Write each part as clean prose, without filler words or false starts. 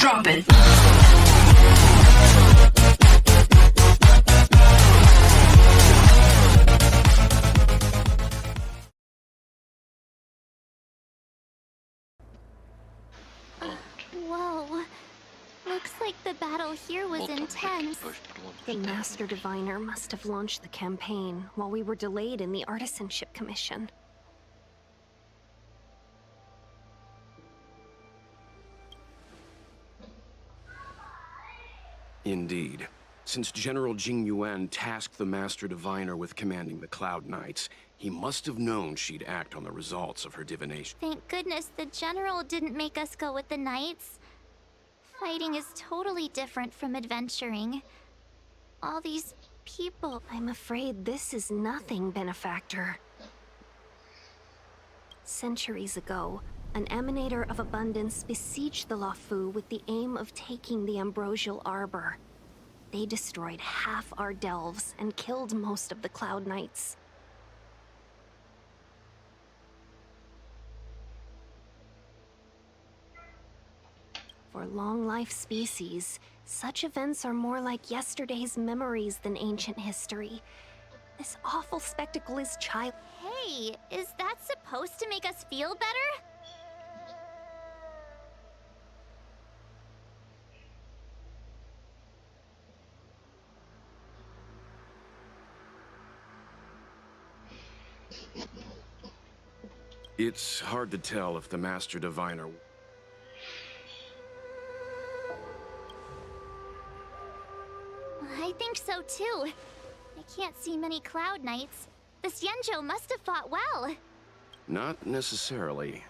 Drop it. Whoa. Looks like the battle here was intense. The Master Diviner must have launched the campaign while we were delayed in the Artisanship Commission. Indeed. Since General Jing Yuan tasked the Master Diviner with commanding the Cloud Knights, he must have known she'd act on the results of her divination. Thank goodness the General didn't make us go with the Knights. Fighting is totally different from adventuring. All these people... I'm afraid this is nothing, Benefactor. Centuries ago, an Emanator of Abundance besieged the Luofu with the aim of taking the Ambrosial Arbor. They destroyed half our delves and killed most of the Cloud Knights. For long-life species, such events are more like yesterday's memories than ancient history. This awful spectacle is child... Hey, is that supposed to make us feel better? It's hard to tell if the Master Diviner... I think so too. I can't see many Cloud Knights. The Xianzhou must have fought well. Not necessarily.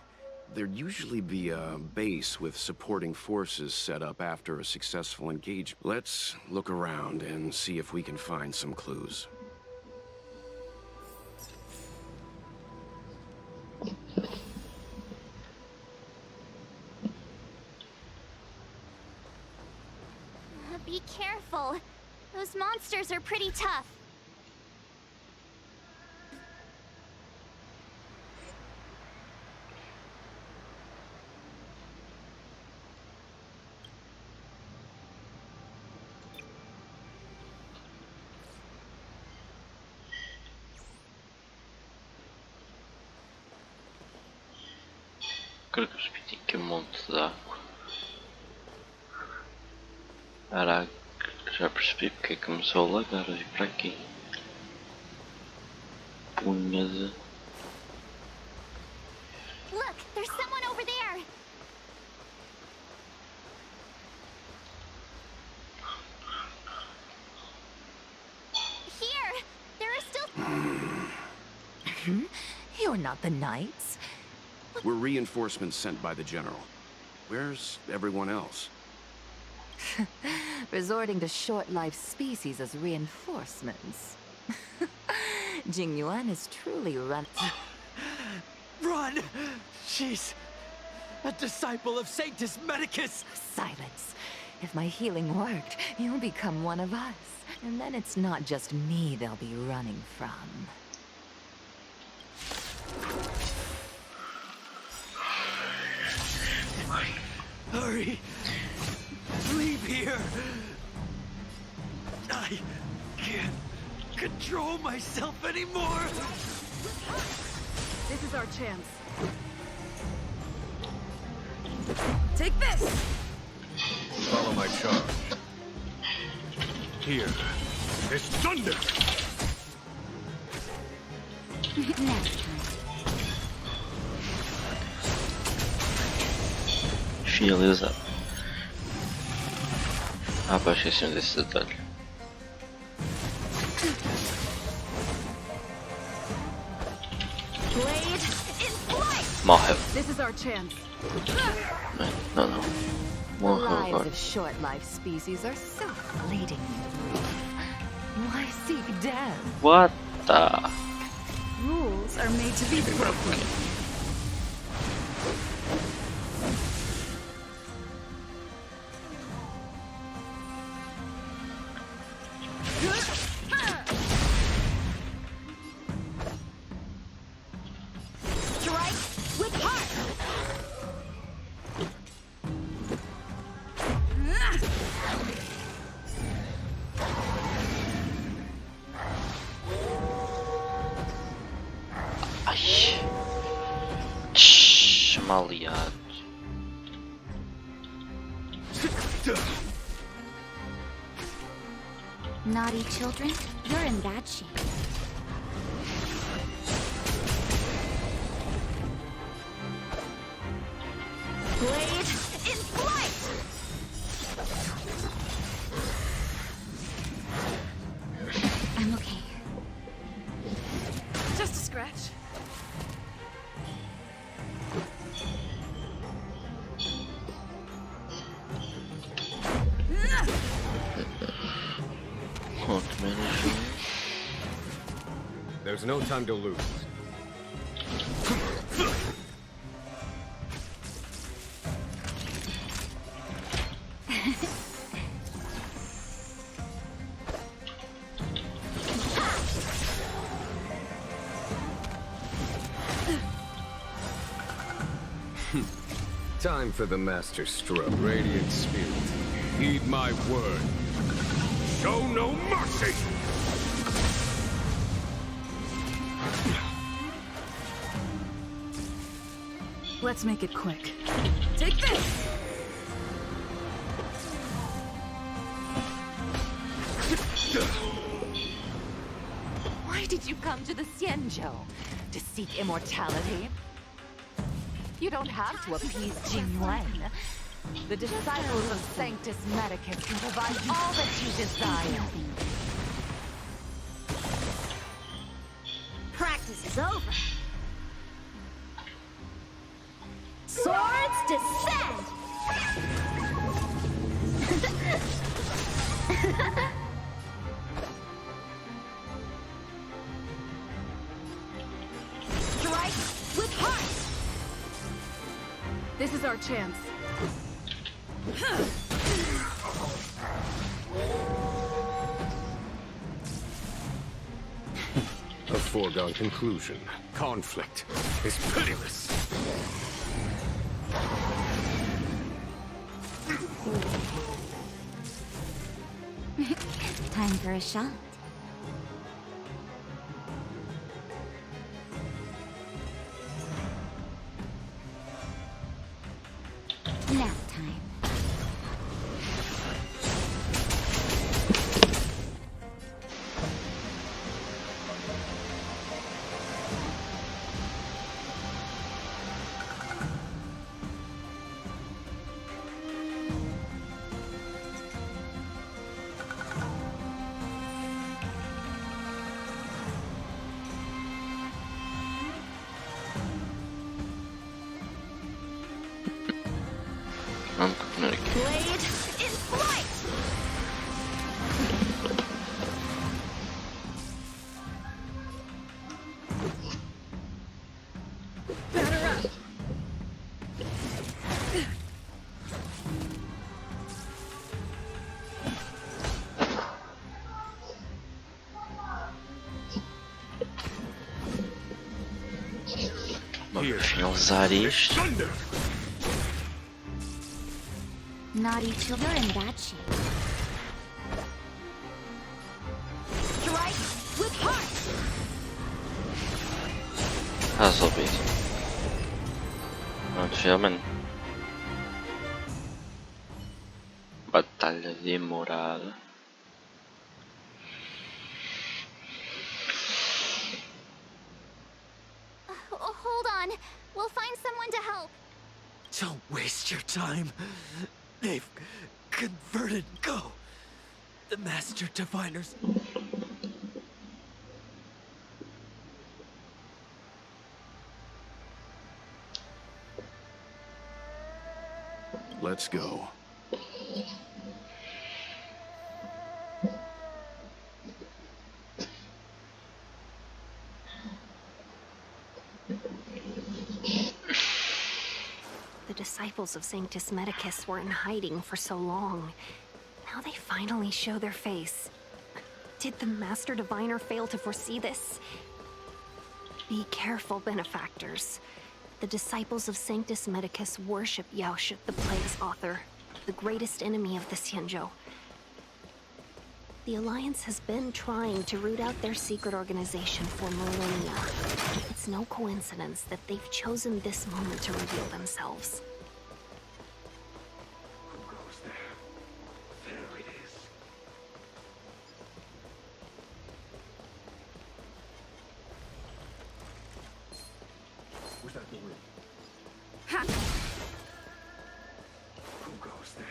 There'd usually be a base with supporting forces set up after a successful engagement. Let's look around and see if we can find some clues. Be careful. Those monsters are pretty tough. Creio que eu repeti aqui monte de água. Caraca, já percebi porque é que começou a lagar e para aqui. Punha de... Look, there's someone over there. Here, there are still... You're not the Knights. We're reinforcements sent by the General. Where's everyone else? Resorting to short-lived species as reinforcements. Jing Yuan is truly run... Run! She's a disciple of Sanctus Medicus! Silence. If my healing worked, you'll become one of us. And then it's not just me they'll be running from. Hurry! Leave here! I can't control myself anymore! This is our chance. Take this! Follow my charge. Here is thunder! Next time. Finaliza. Ah, pá, esqueci desse detalhe. Blade in flight! Morreu. This is our chance. Não, não. The Morreu lives agora. of short-lived species are so fleetingly brief. Why seek death? What the... Rules are made to be broken. Strike with heart. Maleados. Naughty children, you're in bad shape. Blade in flight! I'm okay. Just a scratch. Quanto menos um. There's no time to lose. Time for the master stroke. Radiant spirit, heed my word. Show no mercy! Let's make it quick. Take this! Why did you come to the Xianzhou? To seek immortality? You don't have to appease Jingyuan. The disciples of Sanctus Medicus can provide all that you desire. Practice is over. Swords descend! Strike with heart! This is our chance. A foregone conclusion. Conflict is pitiless. Time for a shot. Nap time. I'm cooking it again. Blade in flight! Batter up! Vamos usar isto. Thunder! Naughty children in bad shape. Strike with heart! Resolvido. Pronto, finalmente. Batalha demorada. Hold on. We'll find someone to help. Don't waste your time. They've converted Go. The Master Diviners. Let's go. The disciples of Sanctus Medicus were in hiding for so long. Now they finally show their face. Did the Master Diviner fail to foresee this? Be careful, benefactors. The disciples of Sanctus Medicus worship Yaoshut, the play's author, the greatest enemy of the Xianzhou. The Alliance has been trying to root out their secret organization for millennia. It's no coincidence that they've chosen this moment to reveal themselves. Who goes there? There it is. Where's that balloon? Ha! Who goes there?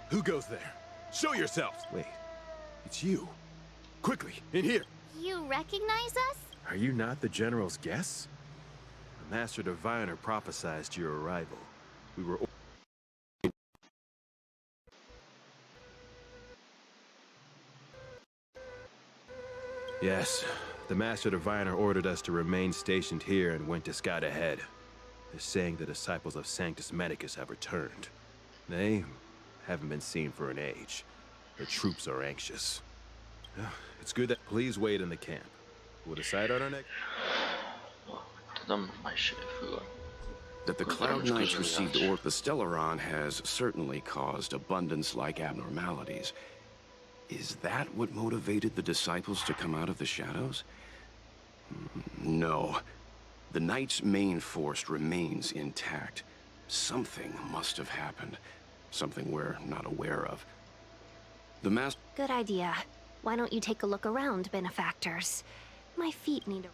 Who goes there? Show yourselves! Wait, it's you. Quickly, in here! You recognize us? Are you not the General's guests? The Master Diviner prophesized your arrival. We were... Yes, the Master Diviner ordered us to remain stationed here and went to scout ahead. They're saying the disciples of Sanctus Medicus have returned. They haven't been seen for an age. The troops are anxious. It's good that... Please wait in the camp. We'll decide on our next... That the Cloud Knights received the Stellaron has certainly caused abundance-like abnormalities. Is that what motivated the disciples to come out of the shadows? No. The Knights' main force remains intact. Something must have happened. Something we're not aware of. The Master... Good idea. Why don't you take a look around, benefactors? My feet need a...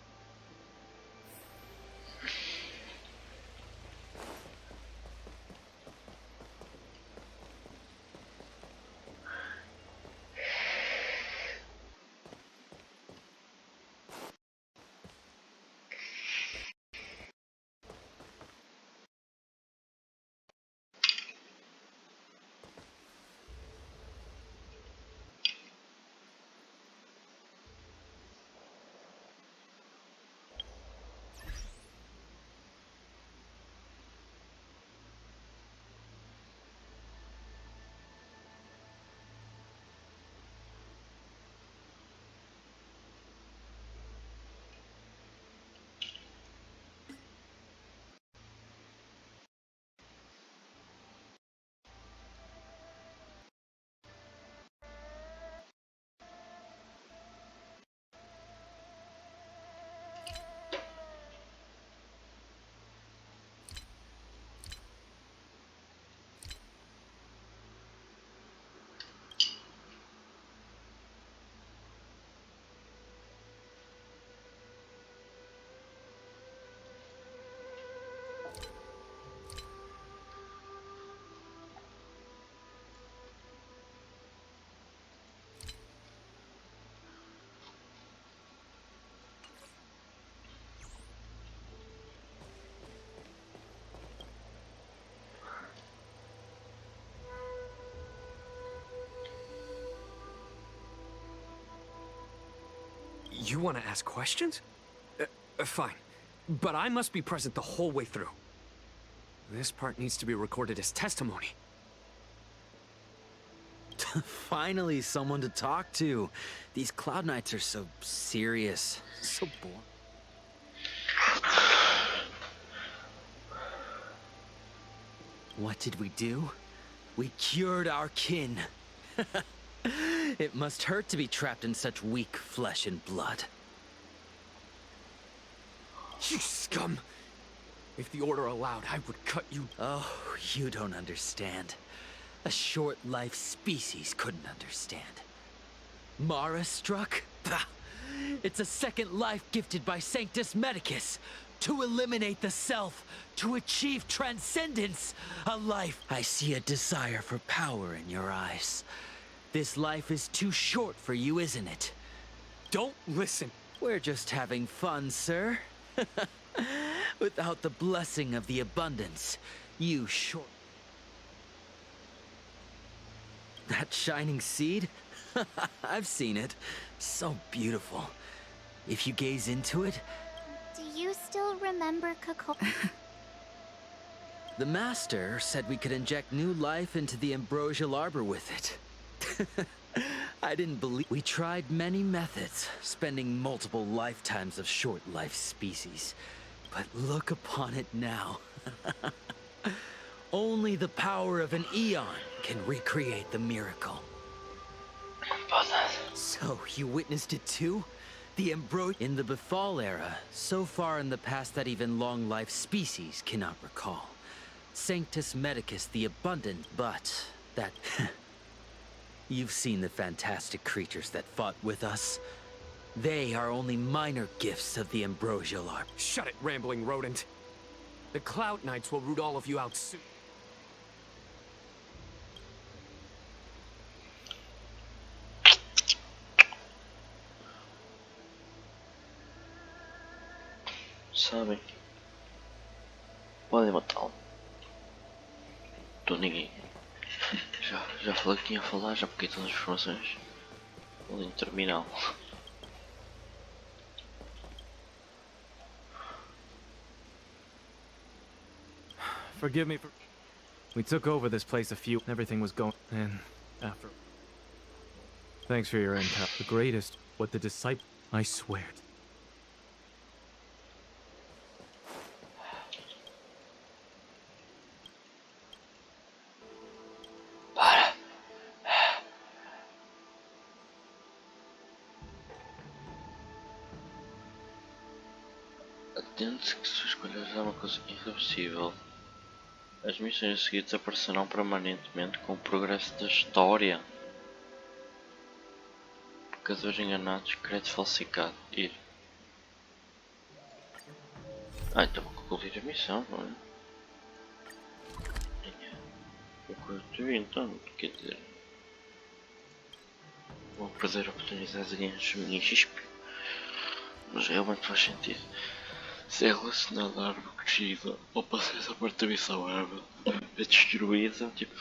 You want to ask questions? Fine. But I must be present the whole way through. This part needs to be recorded as testimony. Finally, someone to talk to. These Cloud Knights are so serious. So boring. What did we do? We cured our kin. It must hurt to be trapped in such weak flesh and blood. You scum! If the Order allowed, I would cut you. Oh, you don't understand. A short-life species couldn't understand. Mara struck? Bah! It's a second life gifted by Sanctus Medicus. To eliminate the self, to achieve transcendence. A life. I see a desire for power in your eyes. This life is too short for you, isn't it? Don't listen. We're just having fun, sir. Without the blessing of the abundance, you short... That shining seed? I've seen it. So beautiful. If you gaze into it... Do you still remember Kako? The Master said we could inject new life into the ambrosial arbor with it. I didn't believe... We tried many methods, spending multiple lifetimes of short-life species. But look upon it now. Only the power of an eon can recreate the miracle. So, you witnessed it too? The In the Befall era, so far in the past that even long-life species cannot recall. Sanctus Medicus the Abundant, but that... You've seen the fantastic creatures that fought with us. They are only minor gifts of the ambrosial arbor. Shut it, rambling rodent. The Cloud Knights will root all of you out soon. Sabem? Podem matá-lo. Tô ninguém. Já falei que tinha a falar, já peguei todas as informações. Podem terminá-lo. Forgive me for... We took over this place everything was going... And after... Thanks for your intel. The greatest, what the disciple... I swear. Para! Atente-se que sua escolha é uma coisa irreversível. As missões a seguir desaparecerão permanentemente com o progresso da história. Pecadores enganados, crédito falsificado. Ir. Então vou concluir a missão, não é? Vou concluir então, quer dizer... Vou perder a oportunidade de ganhar mini XP. Mas realmente faz sentido. Se é relacionado à árvore crescida ou passar essa parte da missão, a árvore é destruída, tipo,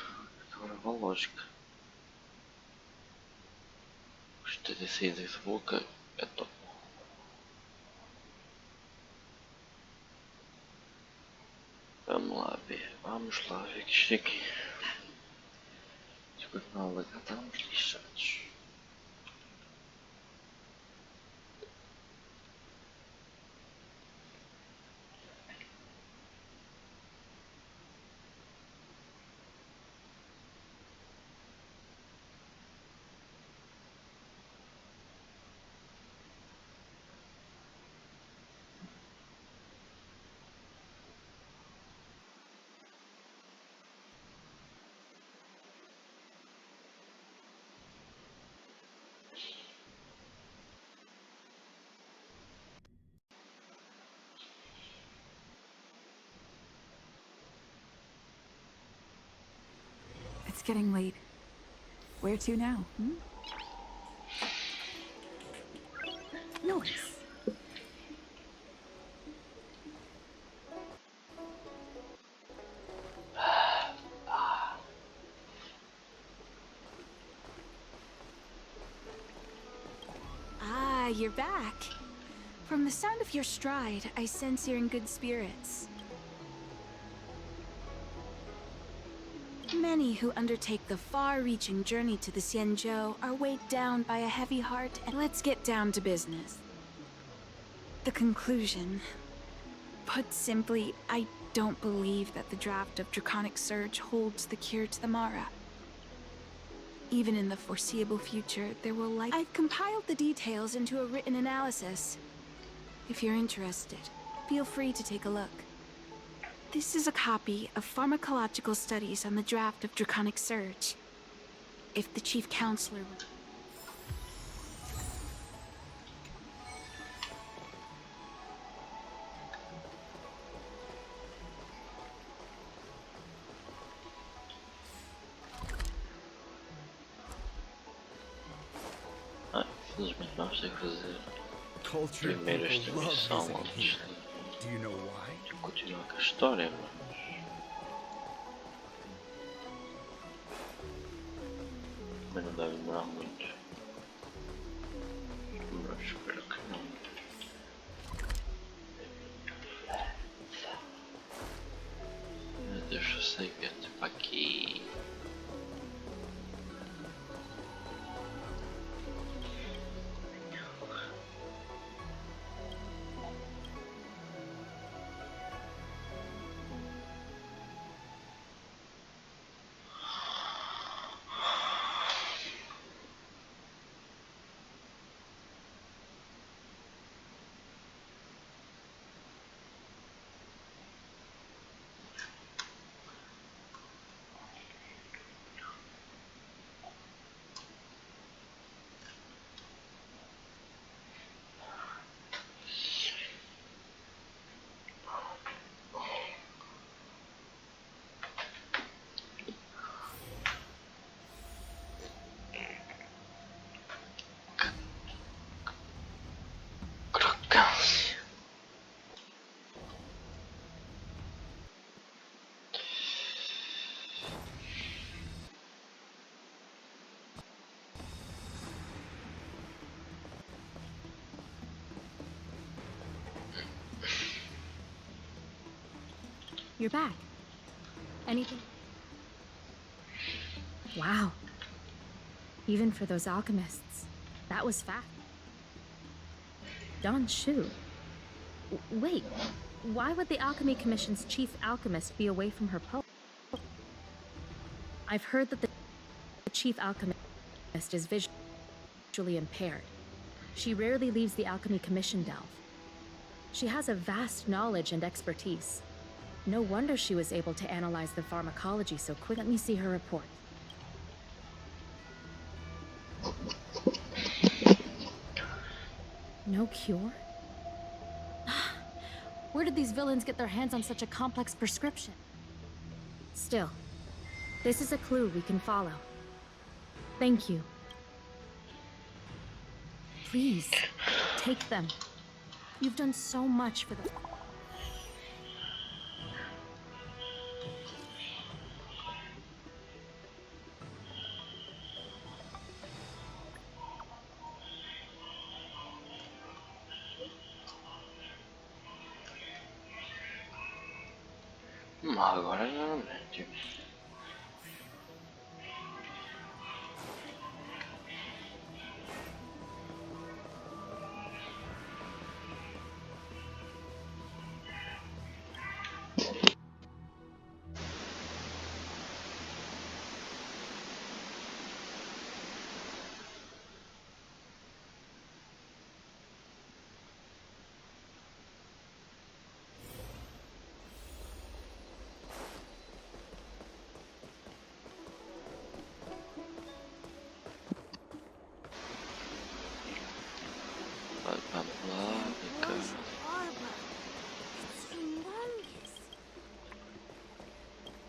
agora é uma lógica. Gostei dessa ideia de bloqueio, é top. Vamos lá ver que isto aqui. Depois não alagar, estamos lixados. It's getting late. Where to now? Noise. Ah, you're back. From the sound of your stride, I sense you're in good spirits. Many who undertake the far-reaching journey to the Xianzhou are weighed down by a heavy heart, and let's get down to business. The conclusion. Put simply, I don't believe that the draft of Draconic Surge holds the cure to the Mara. Even in the foreseeable future, there will I've compiled the details into a written analysis. If you're interested, feel free to take a look. This is a copy of pharmacological studies on the draft of Draconic Surge. If the Chief Counselor would... Ah, infelizmente vamos ter que fazer Cultured primeiro esta people love missão visiting antes here. Do you know why? de continuar com a história, mas não deve demorar muito. Mas espero que não. Meu Deus, eu sei que é tipo aqui. Crocância. You're back. Anything? Wow. Even for those alchemists, that was fast. Don Shu. Wait, why would the Alchemy Commission's chief alchemist be away from her post? I've heard that the chief alchemist is visually impaired. She rarely leaves the Alchemy Commission delve. She has a vast knowledge and expertise. No wonder she was able to analyze the pharmacology so quick. Let me see her report. No cure? Where did these villains get their hands on such a complex prescription? Still, this is a clue we can follow. Thank you. Please, take them. You've done so much for them. Agora realmente.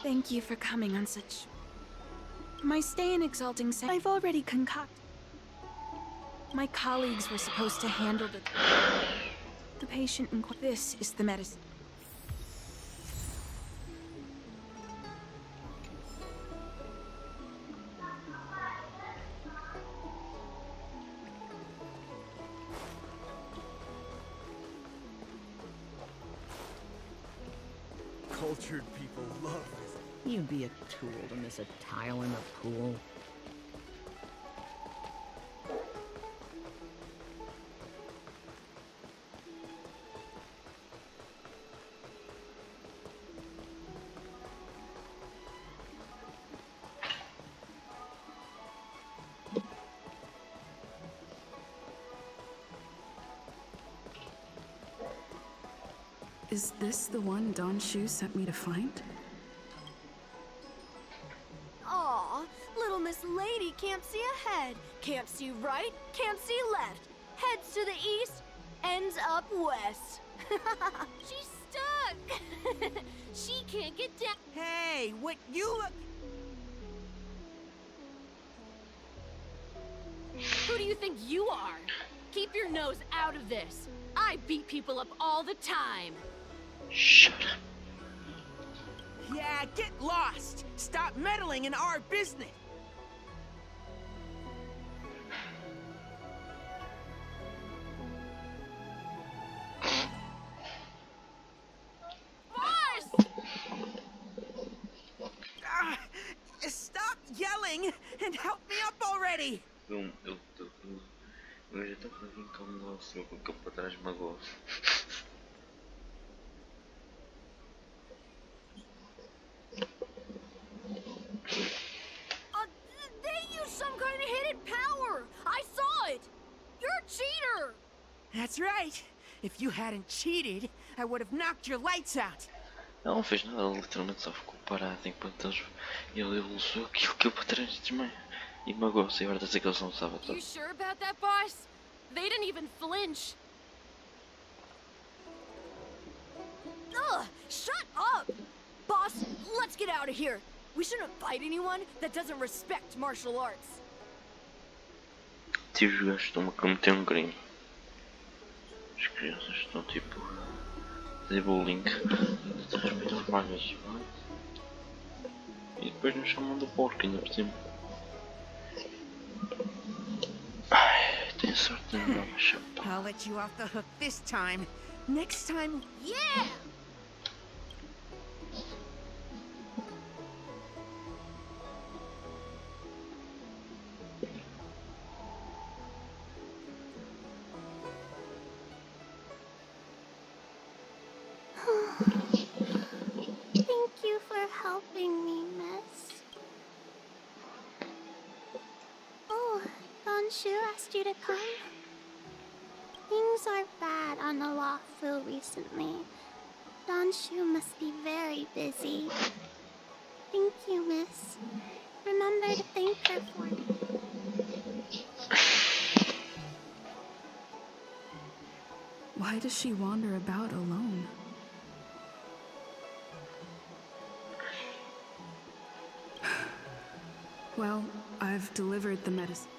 Thank you for coming on such... My stay in Exalting Sanctum, I've already concocted. My colleagues were supposed to handle the patient in... This is the medicine. Cultured people love this. You'd be a tool to miss a tile in the pool. Is this the one Don Shu sent me to find? Aw, little Miss Lady can't see ahead, can't see right, can't see left. Heads to the east, ends up west. She's stuck! She can't get down. Hey, what you look... Who do you think you are? Keep your nose out of this. I beat people up all the time. Shut up. Yeah, get lost! Stop meddling in our business! Stop yelling and help me up already! Eu já tô fazendo incomodar o senhor com o campo pra trás magoso. They use some kind of hidden power! I saw it! You're a cheater! That's right. If you hadn't cheated, I would have knocked your lights out. Ela não fez nada, ela literalmente só ficou parada enquanto ele usou aquilo para trás de desmaio. E magoou-se, e agora está a dizer que eles não sabem tudo. You sure about that, boss? They didn't even flinch. Ugh! Shut up! Boss, let's get out of here. We shouldn't fight anyone that doesn't respect martial arts. Tipo, os gajos estão a cometer um crime. As crianças estão tipo a fazer bullying. Desrespeitam os mais velhos. E depois nos chamam de porco ainda por cima. Ai, tenho sorte de não dar uma chapa. I'll let you off the hook this time. Next time... Yeah! Thank you for helping me, miss. Oh, Don Shu asked you to come? Things are bad on the Luta recently. Don Shu must be very busy. Thank you, miss. Remember to thank her for me. Why does she wander about alone? Well, I've delivered the medicine.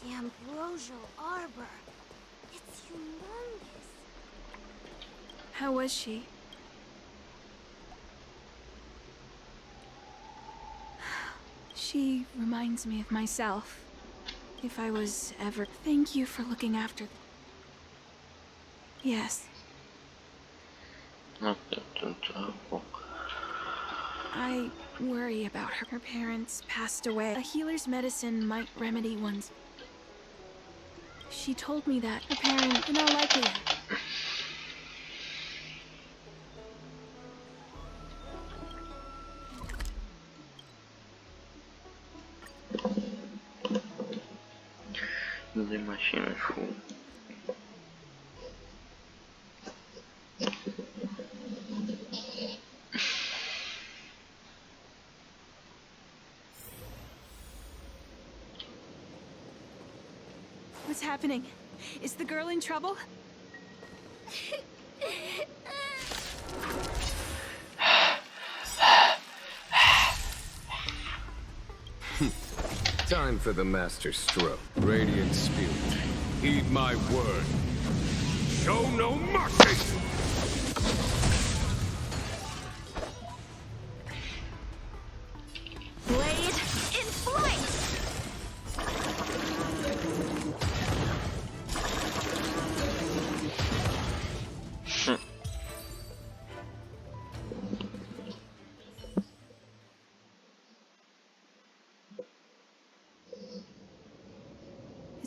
The ambrosial arbor. It's humongous. How was she? She reminds me of myself. If I was ever... Thank you for looking after... Yes. I worry about her. Her parents passed away. A healer's medicine might remedy one's... She told me that her parent, in all likelihood... The machine is full. What's happening? Is the girl in trouble? Time for the master stroke. Radiant spirit. Heed my word. Show no mercy! Blade in flight!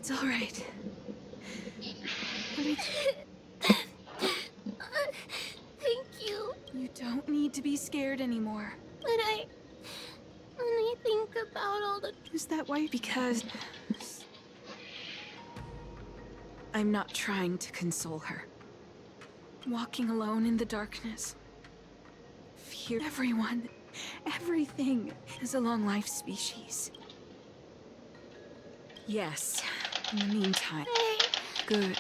It's all right. Let me... Thank you. You don't need to be scared anymore. When I think about all the... Is that why? Because... I'm not trying to console her. Walking alone in the darkness. Fear everyone. Everything is a long-life species. Yes. In the meantime... Good.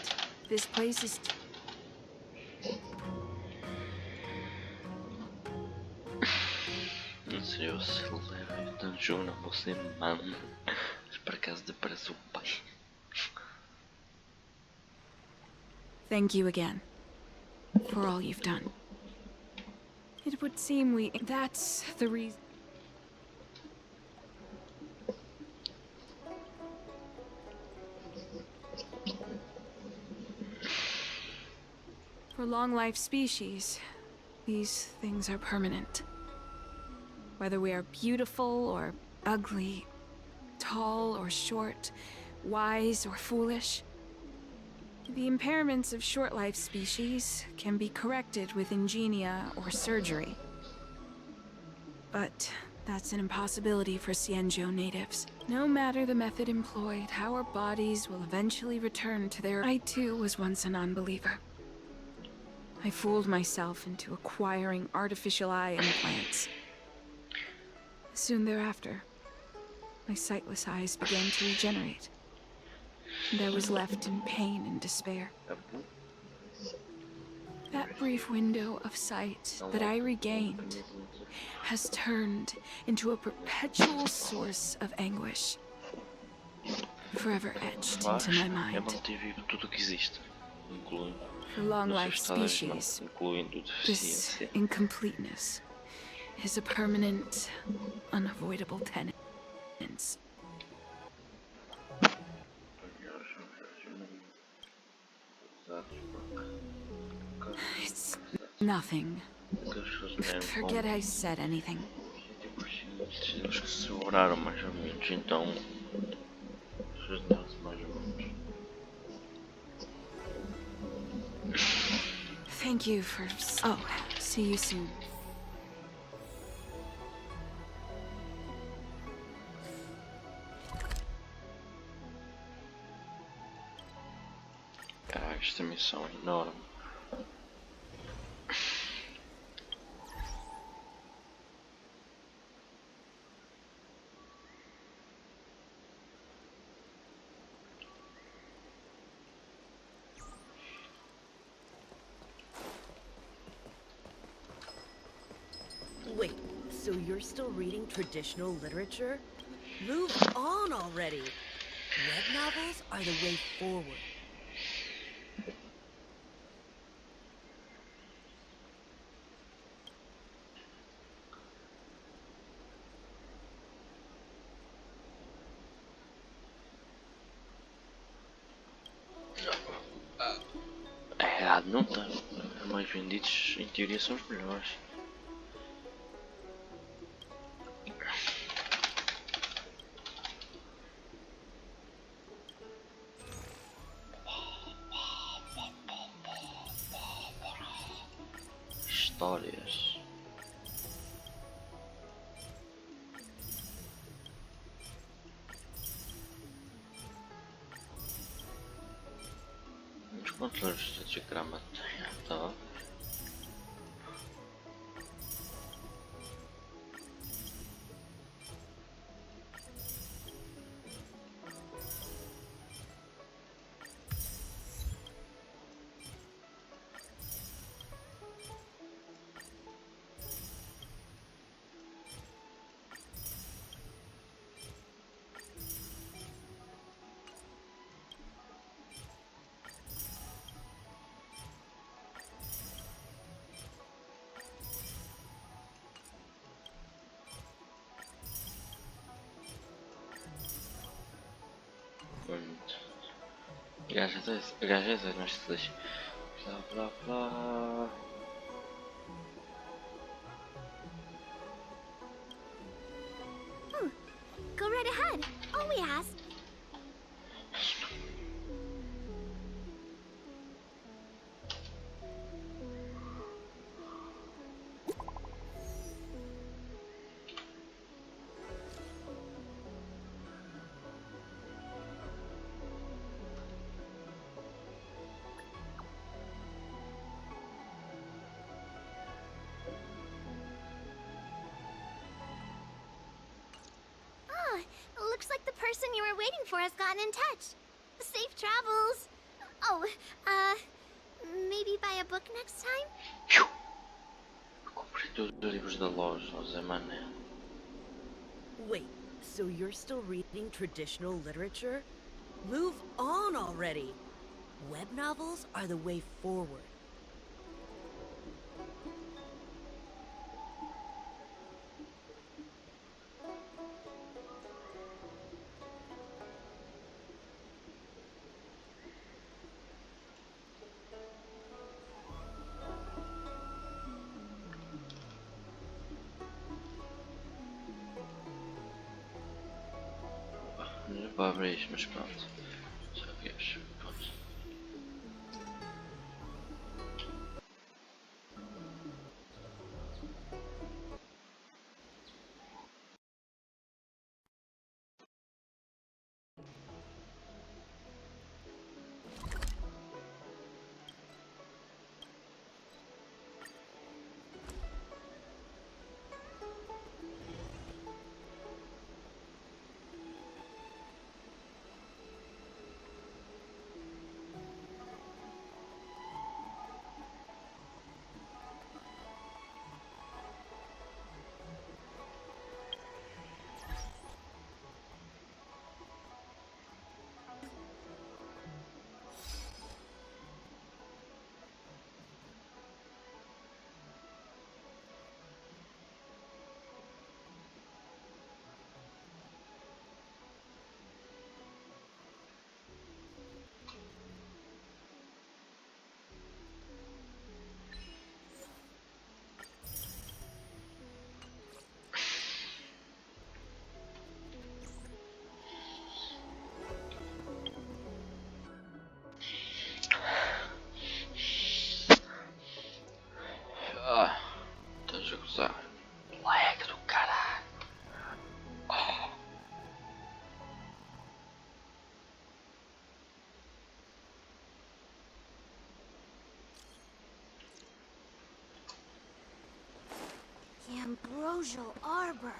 This place is... Não sei se leva tanto jogo, não vou ser mano. Mas por acaso parece o pai. Thank you again. For all you've done. It would seem that's the reason... For long-life species, these things are permanent. Whether we are beautiful or ugly, tall or short, wise or foolish, the impairments of short-life species can be corrected with ingenia or surgery. But that's an impossibility for Xianzhou natives. No matter the method employed, our bodies will eventually return to their... I too was once a non-believer. I fooled myself into acquiring artificial eye implants. Soon thereafter, my sightless eyes began to regenerate, and I was left in pain and despair. That brief window of sight that I regained has turned into a perpetual source of anguish, forever etched into my mind. For long-life species, this incompleteness is a permanent, unavoidable tendency. It's nothing. Forget I said anything. Eles que se oraram mais ou menos, então. Mais ou menos. Thank you for... Oh, see you soon. Caraca, esta missão é enorme. Wait, so you're still reading traditional literature? Move on already! Web novels are the way forward. É errado, não tá. Os mais vendidos, em teoria, são os melhores. Histórias. Os controles de diagrama tá. Gadżety masz coś. Bla bla bla. Go right ahead. All we ask. looks like the person you were waiting for has gotten in touch. Safe travels. Oh, maybe buy a book next time? Comprei todos os livros da loja, José Mané. Wait, so you're still reading traditional literature? Move on already! Web novels are the way forward. Não dá para abrir isto, mas pronto. Já vês. Pronto. Estás a gozar. Lag do caralho. The ambrosial arbor.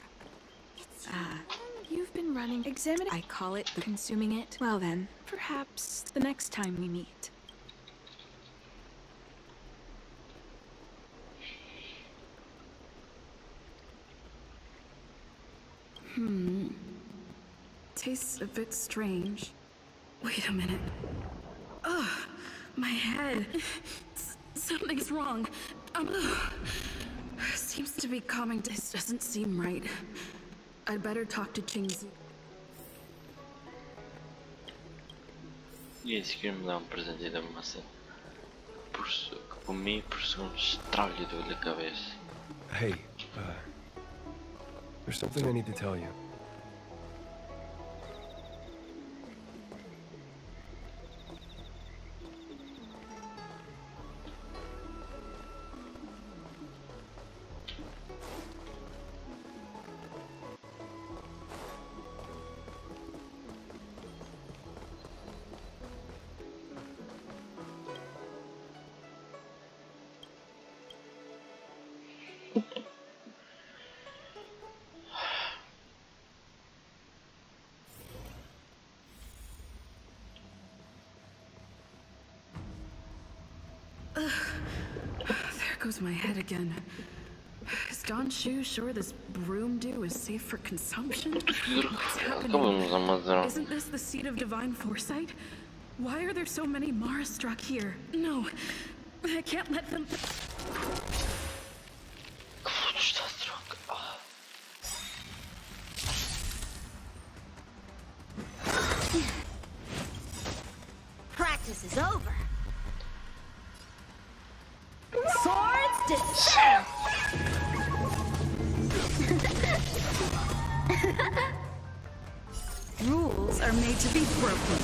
You've been running. Examine. I call it the consuming it. Well then, perhaps the next time we meet. Tastes a bit strange. Wait a minute. Ugh, my head. Something's wrong. Seems to be calming. This doesn't seem right. I'd better talk to Chingzi. E esse quer me dar presente da maçã. Por mim, por segundo, estrago-lhe dor da cabeça. Hey, there's something I need to tell you. There goes my head again. Is Don Shu sure this broom dew is safe for consumption? What's happening? Isn't this the seat of divine foresight? Why are there so many Mara struck here? No, I can't let them. Practice is over. Swords disperse! Rules are made to be broken.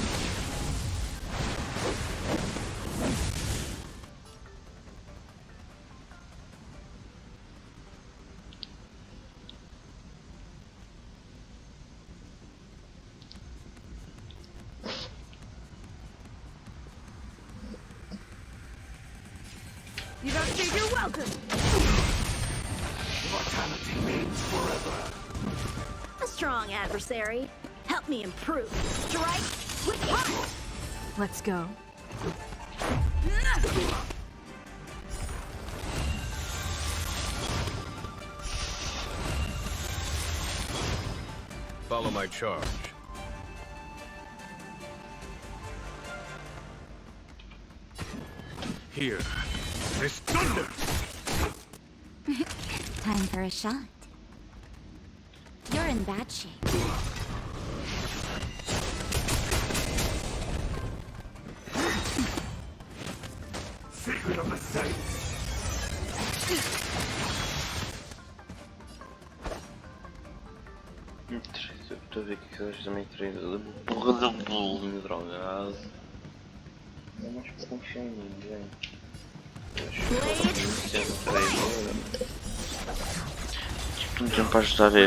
You don't think you're welcome! Mortality means forever. a strong adversary. Help me improve. Strike with punch. Let's go. Follow my charge. Here. This thunder! Time for a shot. You're in bad shape. Secret of the Saints! Estou a ver que eles também treinam da porra da bolo, meu drogado. Não mais para confiar em ninguém. Tipo, não para ajudar a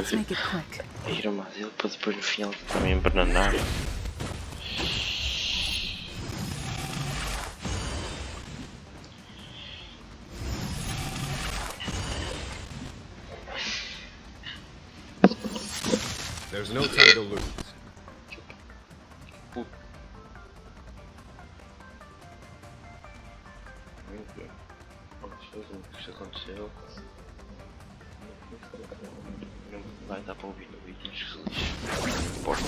ir a mais ele para depois no final também embananar. There's no time to lose. Isto aconteceu. Não vai dar para ouvir no vídeo, acho que se lixe. Não importa.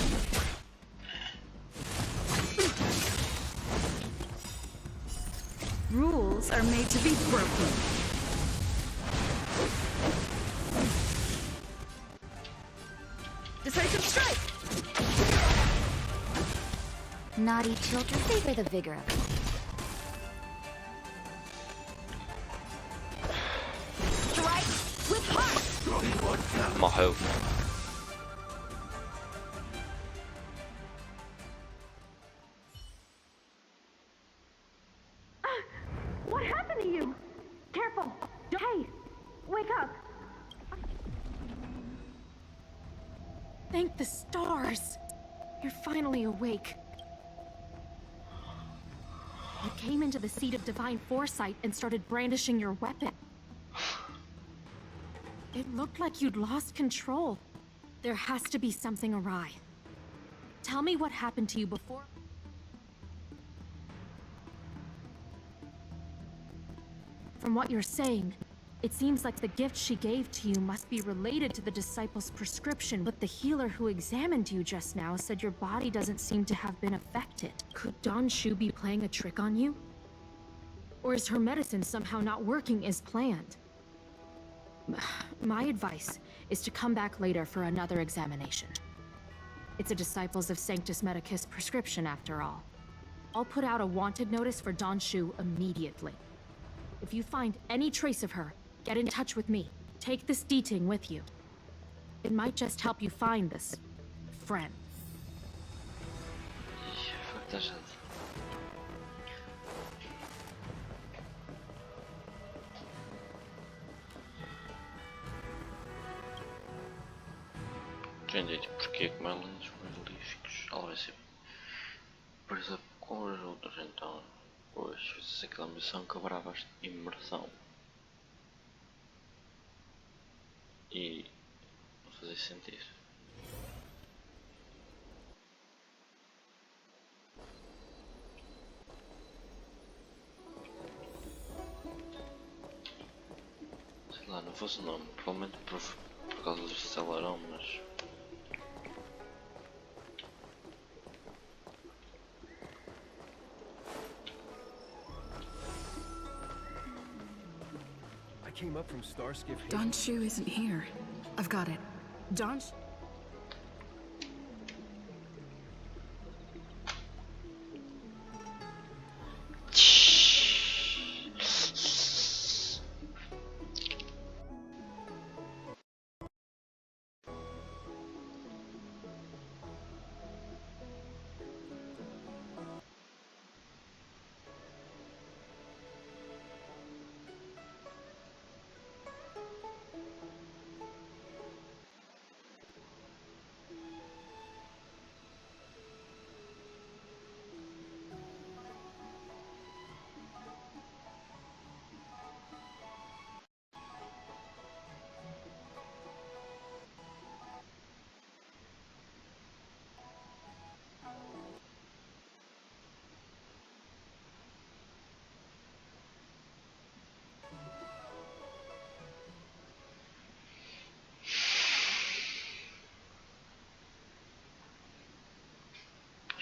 Rules are made to be broken. Decisive strike! Naughty children favor the vigor of it. Strike with punch! Morreu. What happened to you? Careful! Hey! Wake up! Thank the stars! You're finally awake. You came into the seat of divine foresight and started brandishing your weapon. It looked like you'd lost control. There has to be something awry. Tell me what happened to you before. From what you're saying, it seems like the gift she gave to you must be related to the disciple's prescription, but the healer who examined you just now said your body doesn't seem to have been affected. Could Don Shu be playing a trick on you? Or is her medicine somehow not working as planned? My advice is to come back later for another examination. It's a Disciples of Sanctus Medicus prescription after all. I'll put out a wanted notice for Don Shu immediately. If you find any trace of her, get in touch with me. Take this D-Ting with you. It might just help you find this friend. Entendi porque como ela nos prolíficos, ela vai ser presa com as outras, então pois se aquela missão quebrava a imersão e não fazia sentido. Sei lá, não fosse o nome, provavelmente por causa do celarão, mas Came up from Starskiff. Don Shu isn't here. I've got it. Don Shu.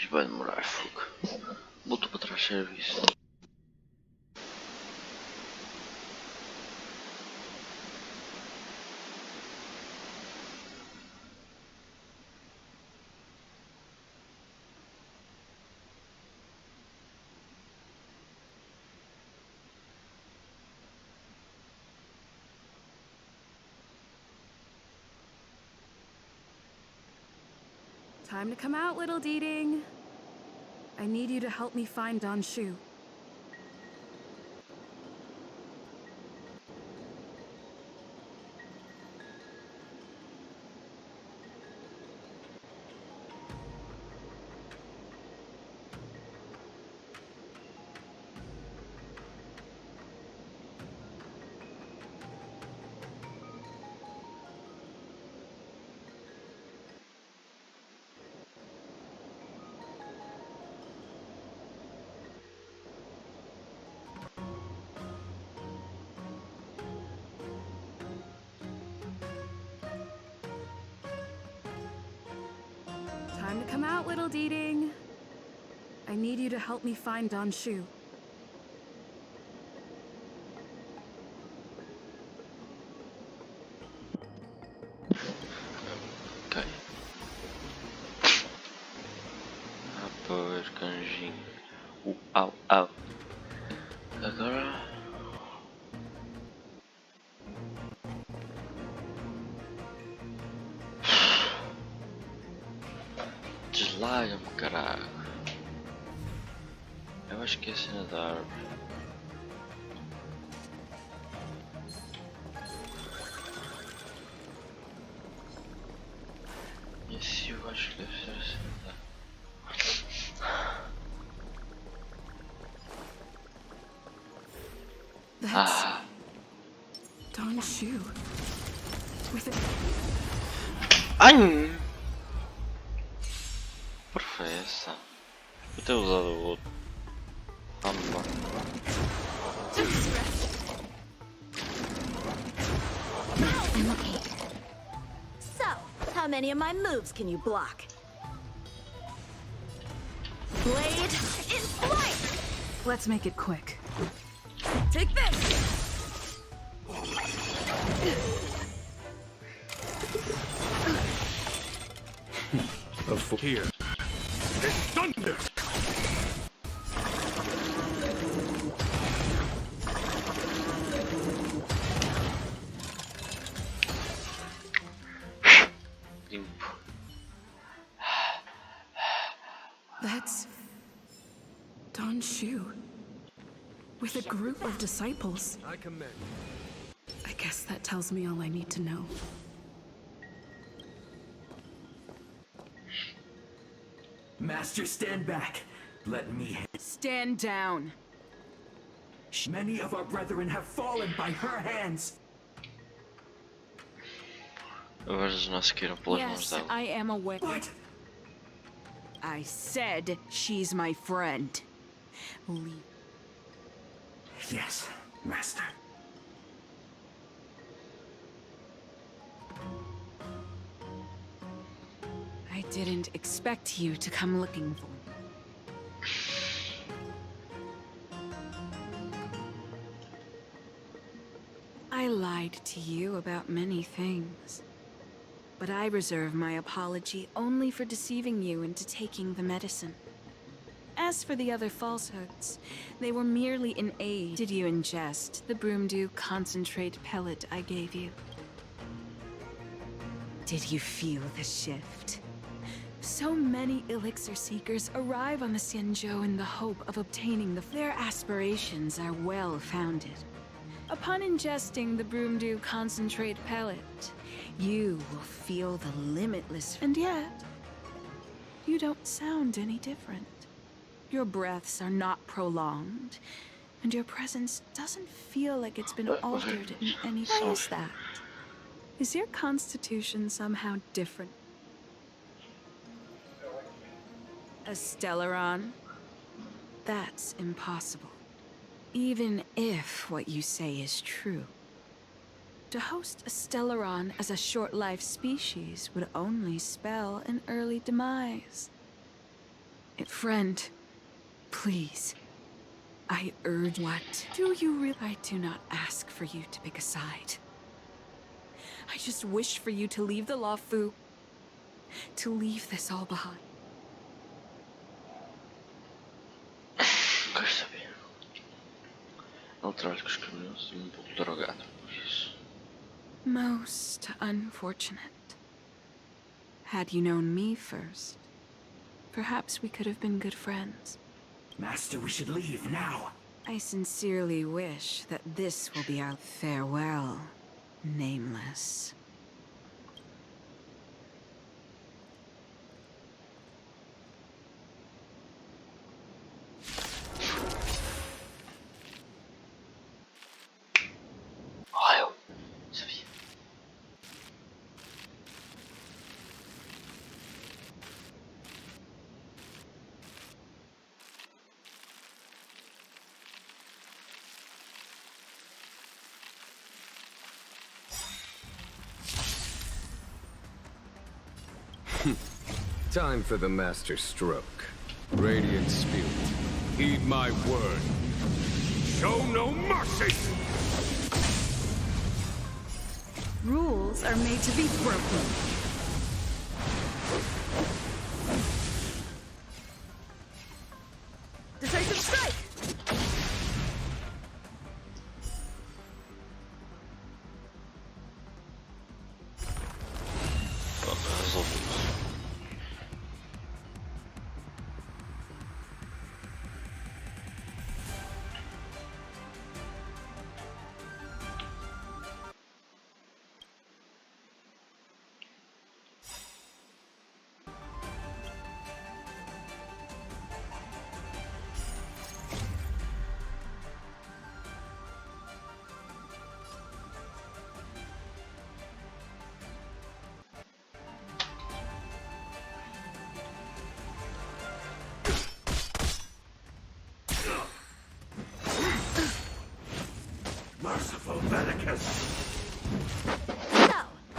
Isto vai demorar, fogo. Voltou para trás serviço. Time to come out, little Deeding. I need you to help me find Don Shu. Time to come out, little Deeding. I need you to help me find Don Shu. Ok. Ah, pois, canjinho. Au, au. Agora... Deslaga-me, caralho. Eu acho que é a cena da árvore. Esse eu acho que deve ser a cena da That's Don Shu. With it. Ai! Professa. Eu ter usado o outro. Vamos embora. I'm okay. So, how many of my moves can you block? Blade in flight! Let's make it quick. Take this! Here. It's thunder! That's Don Shu. With a group of disciples. I commend. I guess that tells me all I need to know. Master, stand back. Let me... Stand down. Many of our brethren have fallen by her hands. Agora os nossos queiram pelas mãos Yes, dela. I am aware. What? I said she's my friend. Leave. Yes, Master. I didn't expect you to come looking for me. I lied to you about many things. But I reserve my apology only for deceiving you into taking the medicine. As for the other falsehoods, they were merely an aid. Did you ingest the broomdew concentrate pellet I gave you? Did you feel the shift? So many elixir seekers arrive on the Xianzhou in the hope of obtaining their aspirations are well founded. Upon ingesting the broomdew concentrate pellet, you will feel the limitless. And yet, you don't sound any different. Your breaths are not prolonged, and your presence doesn't feel like it's been altered in any way. Why is that? Is your constitution somehow different? A Stellaron? That's impossible. Even if what you say is true. To host a Stellaron as a short-life species would only spell an early demise. Friend, please. I urge what? Do you really? I do not ask for you to pick a side. I just wish for you to leave the Luofu. To leave this all behind. Queres saber? É um trabalho que escreveu um pouco drogado, por isso. Most unfortunate. Had you known me first, perhaps we could have been good friends. Master, we should leave now. I sincerely wish that this will be our farewell, Nameless. Ah, eu sabia. Time for the master stroke. Radiant spirit, heed my word. Show no mercy! Rules are made to be broken. Decisive strike! Merciful Medicus! So,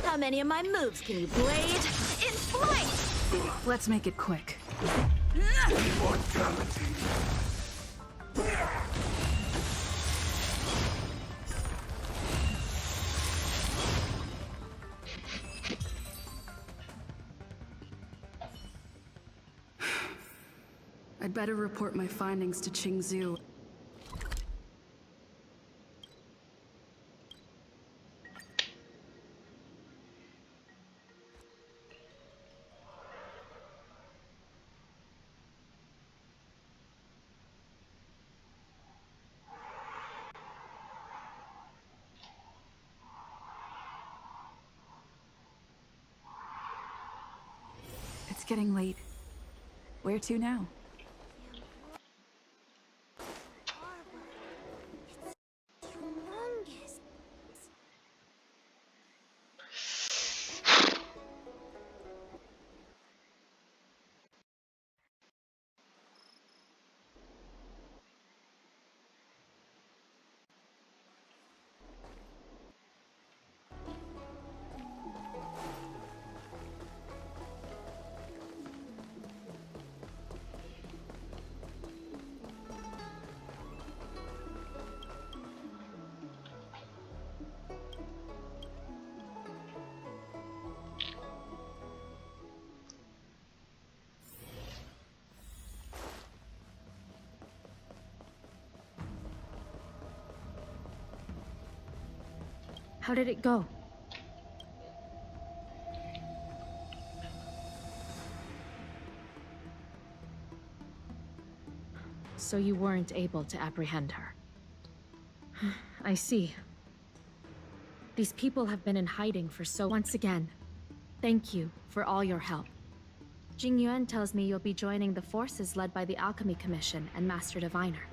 how many of my moves can you blade? In flight! Let's make it quick. Immortality! I'd better report my findings to Qingzhou. It's getting late. Where to now? Humongous. How did it go? So you weren't able to apprehend her. I see. These people have been in hiding for so... Once again, thank you for all your help. Jing Yuan tells me you'll be joining the forces led by the Alchemy Commission and Master Diviner.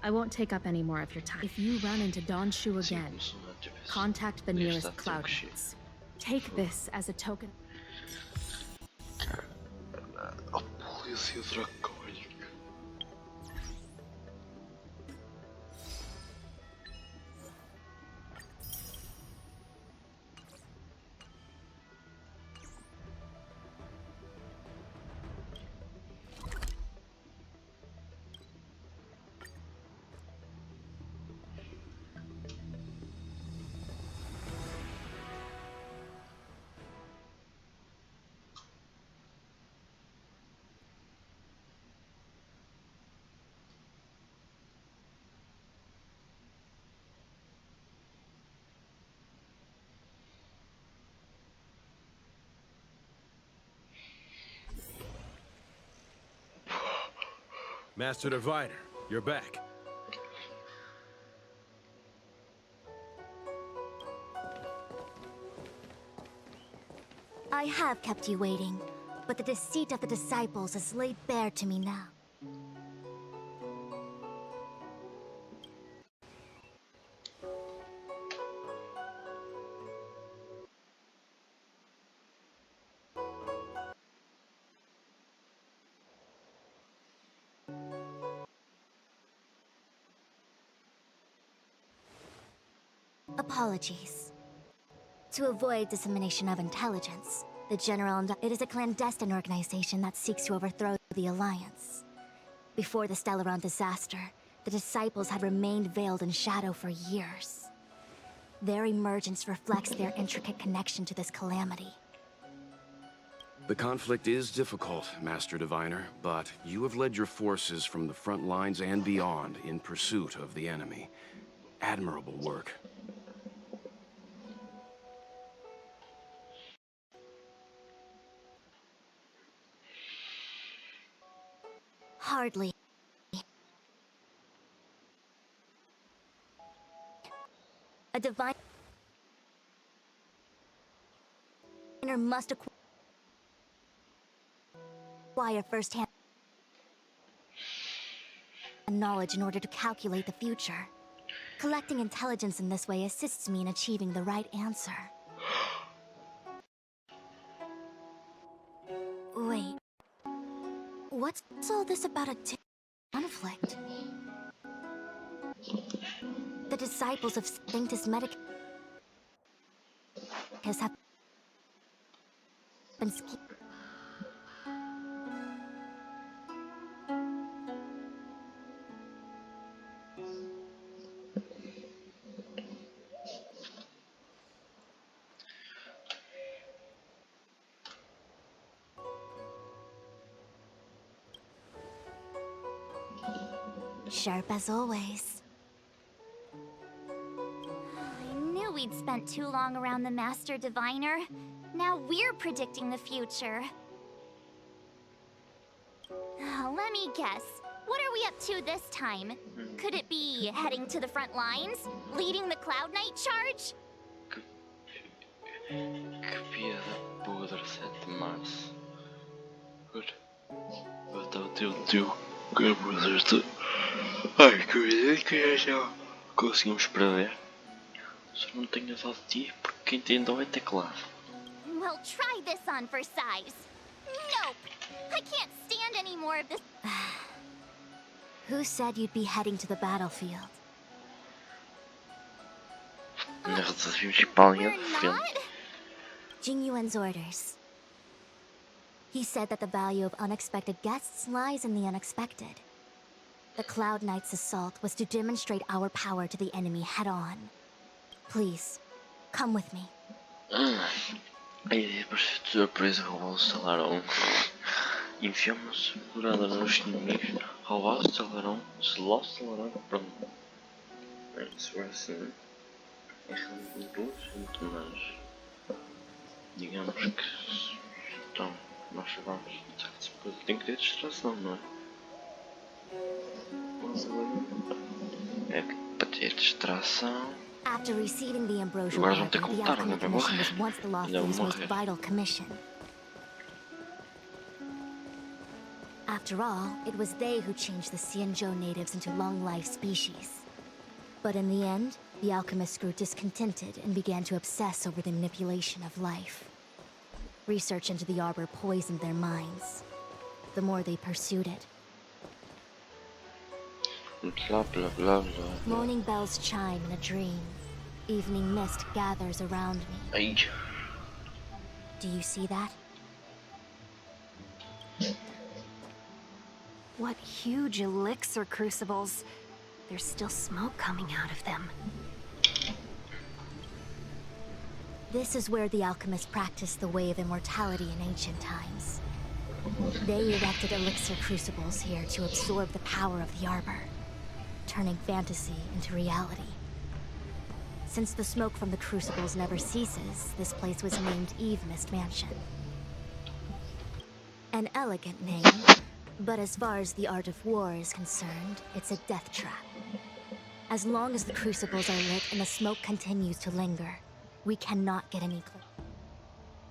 I won't take up any more of your time. If you run into Don Shu again, contact the nearest Cloudlands. Take this as a token. A polícia dracónica. Master Diviner, you're back. I have kept you waiting, but the deceit of the disciples is laid bare to me now. Apologies. To avoid dissemination of intelligence, the General it is a clandestine organization that seeks to overthrow the Alliance. Before the Stellaron disaster, the Disciples had remained veiled in shadow for years. Their emergence reflects their intricate connection to this calamity. The conflict is difficult, Master Diviner, but you have led your forces from the front lines and beyond in pursuit of the enemy. Admirable work. Hardly. A diviner must acquire first-hand knowledge in order to calculate the future. Collecting intelligence in this way assists me in achieving the right answer. Wait. What's all this about a conflict? The disciples of Sanctus Medicus have been sharp as always. I knew we'd spent too long around the Master Diviner. Now we're predicting the future. Let me guess. What are we up to this time? Could it be heading to the front lines? Leading the Cloud Knight charge? Que piada podre, 7 de março. Bateu o teu que ai, que vida que já conseguimos prever. Só não tenho a de ti porque quem tem dó é teclado. Well, try this on for size. Nope! I can't stand any more of this. Who said you'd be heading to the battlefield? We're not? Jing Yuan's orders. He said that the value of unexpected guests lies in the unexpected. The Cloud Knight's assault was to demonstrate our power to the enemy head-on. Please, come with me. Aí depois de surpresa roubar o Stellaron. Enfiamos segurada nos inimigos. Roubar o Stellaron, selar o Stellaron, pronto. Bem, se for assim, é realmente muito muito mais. Digamos que então nós vamos. Tem que ter distração, não é? É que para ter distração. After receiving the ambrosial arbor, the alchemy commission was once the Lawful's most vital commission. After all, it was they who changed the Xianzhou natives into long-life species. But in the end, the alchemists grew discontented and began to obsess over the manipulation of life. Research into the arbor poisoned their minds. The more they pursued it. Blah, blah, blah, blah. Morning bells chime in a dream. Evening mist gathers around me. Ay. Do you see that? What huge elixir crucibles. There's still smoke coming out of them. This is where the alchemists practiced the way of immortality in ancient times. They erected elixir crucibles here to absorb the power of the arbor, turning fantasy into reality. Since the smoke from the crucibles never ceases, this place was named Eve Mist Mansion. An elegant name, But as far as the art of war is concerned, it's a death trap. As long as the crucibles are lit and the smoke continues to linger, we cannot get any closer.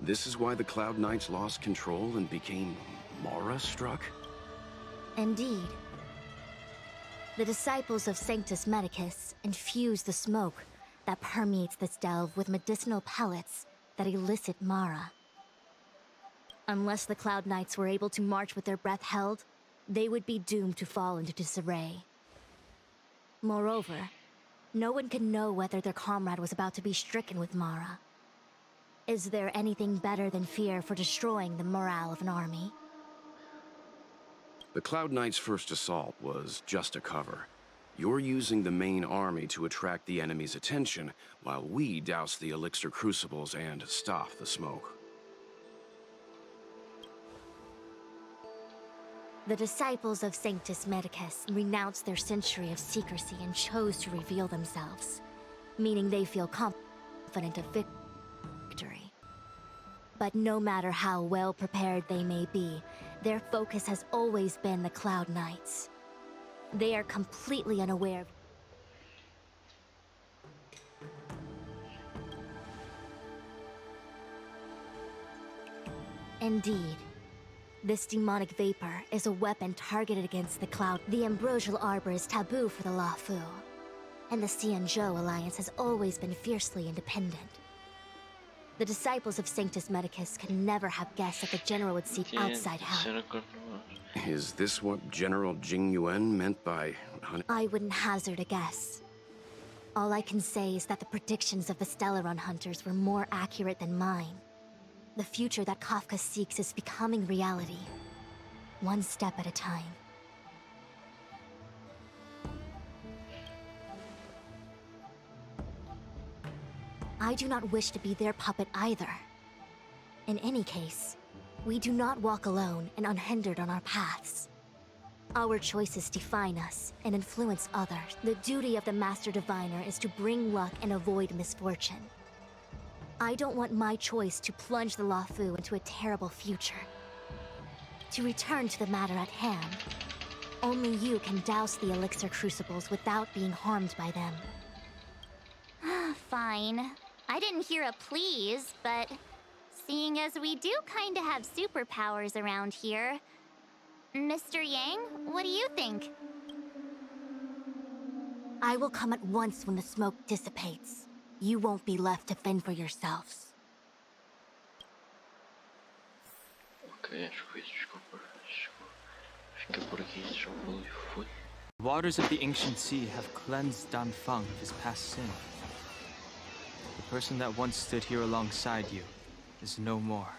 This is why the Cloud Knights lost control and became Mara-struck? Indeed. The disciples of Sanctus Medicus infuse the smoke that permeates this delve with medicinal pellets that elicit Mara. Unless the Cloud Knights were able to march with their breath held, they would be doomed to fall into disarray. Moreover, no one could know whether their comrade was about to be stricken with Mara. Is there anything better than fear for destroying the morale of an army? The Cloud Knights' first assault was just a cover. You're using the main army to attract the enemy's attention, while we douse the elixir crucibles and stop the smoke. The disciples of Sanctus Medicus renounced their century of secrecy and chose to reveal themselves, meaning they feel confident of victory. But no matter how well prepared they may be, their focus has always been the Cloud Knights. They are completely unaware of... Indeed. This demonic vapor is a weapon targeted against the Cloud. The ambrosial arbor is taboo for the Luofu, and the Xianzhou alliance has always been fiercely independent. The disciples of Sanctus Medicus could never have guessed that the general would seek outside help. Is this what General Jing Yuan meant by... I wouldn't hazard a guess. All I can say is that the predictions of the Stellaron hunters were more accurate than mine. The future that Kafka seeks is becoming reality, one step at a time. I do not wish to be their puppet either. In any case, we do not walk alone and unhindered on our paths. Our choices define us and influence others. The duty of the Master Diviner is to bring luck and avoid misfortune. I don't want my choice to plunge the Luofu into a terrible future. To return to the matter at hand, only you can douse the elixir crucibles without being harmed by them. Fine. I didn't hear a please, but seeing as we do kinda have superpowers around here, Mr. Yang, what do you think? I will come at once when the smoke dissipates. You won't be left to fend for yourselves. Ok, acho que desculpa. Fica por aqui, deixa eu fui. The waters of the ancient sea have cleansed Dan Feng of his past sin. The person that once stood here alongside you is no more.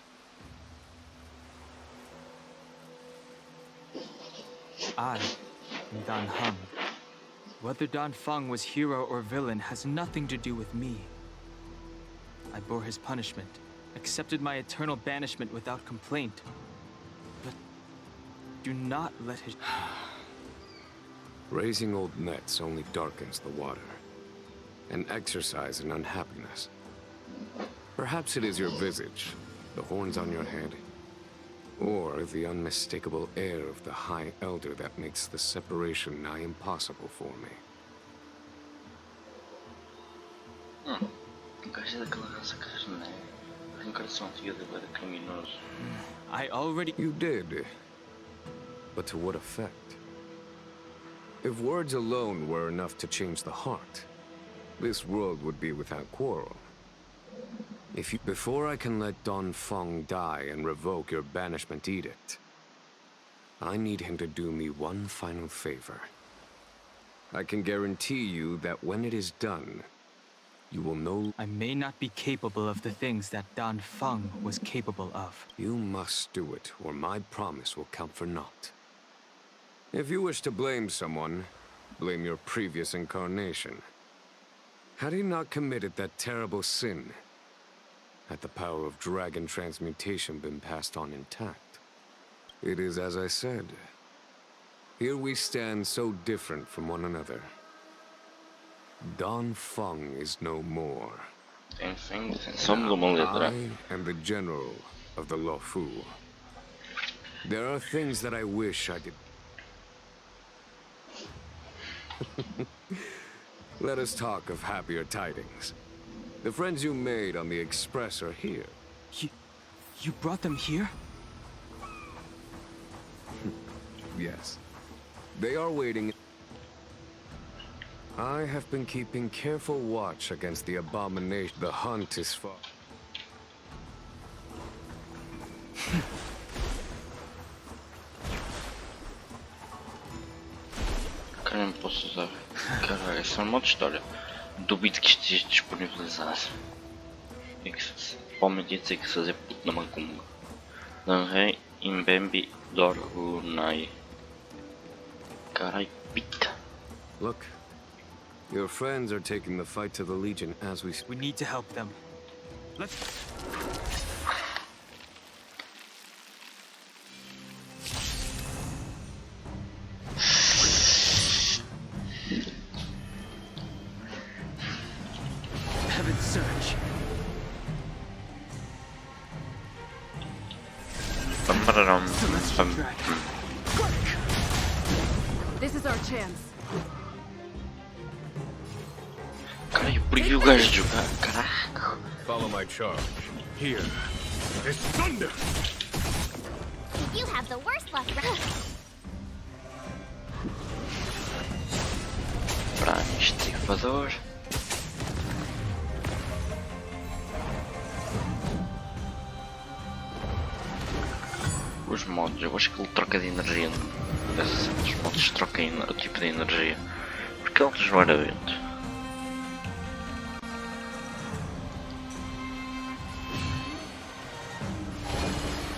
I am Dan Heng. Whether Dan Feng was hero or villain has nothing to do with me. I bore his punishment, accepted my eternal banishment without complaint. But do not let his... Raising old nets only darkens the water, an exercise in unhappiness. Perhaps it is your visage, the horns on your head, or the unmistakable air of the High Elder that makes the separation nigh impossible for me. I already... You did. But to what effect? If words alone were enough to change the heart, this world would be without quarrel. Before I can let Dan Feng die and revoke your banishment edict, I need him to do me one final favor. I can guarantee you that when it is done, you will know... I may not be capable of the things that Dan Feng was capable of. You must do it, or my promise will count for naught. If you wish to blame someone, blame your previous incarnation. Had he not committed that terrible sin, had the power of dragon transmutation been passed on intact? It is as I said. Here we stand so different from one another. Dan Feng is no more. I am the general of the Luofu. There are things that I wish I did. Let us talk of happier tidings. The friends you made on the Express are here. You brought them here? Yes. They are waiting. I have been keeping careful watch against the abomination. The hunt is far. Cara, não posso usar. Cara, essa é uma outra história. Duvido que esteja disponibilizado. É que provavelmente ia dizer que se fazer puto na macumba. Danrei Imbembi Dorhunai. Carai, pica. Look. Your friends are taking the fight to the Legion as we speak. We need to help them. Let's... Heaven Surge. This is our chance. Caralho, por que o gajo jogar? Caraca. Follow my charge. Here is thunder. You have the worst luck. Para estipador. Os modos, eu acho que ele troca de energia. Os modos trocam o tipo de energia. Porque eles não era vento.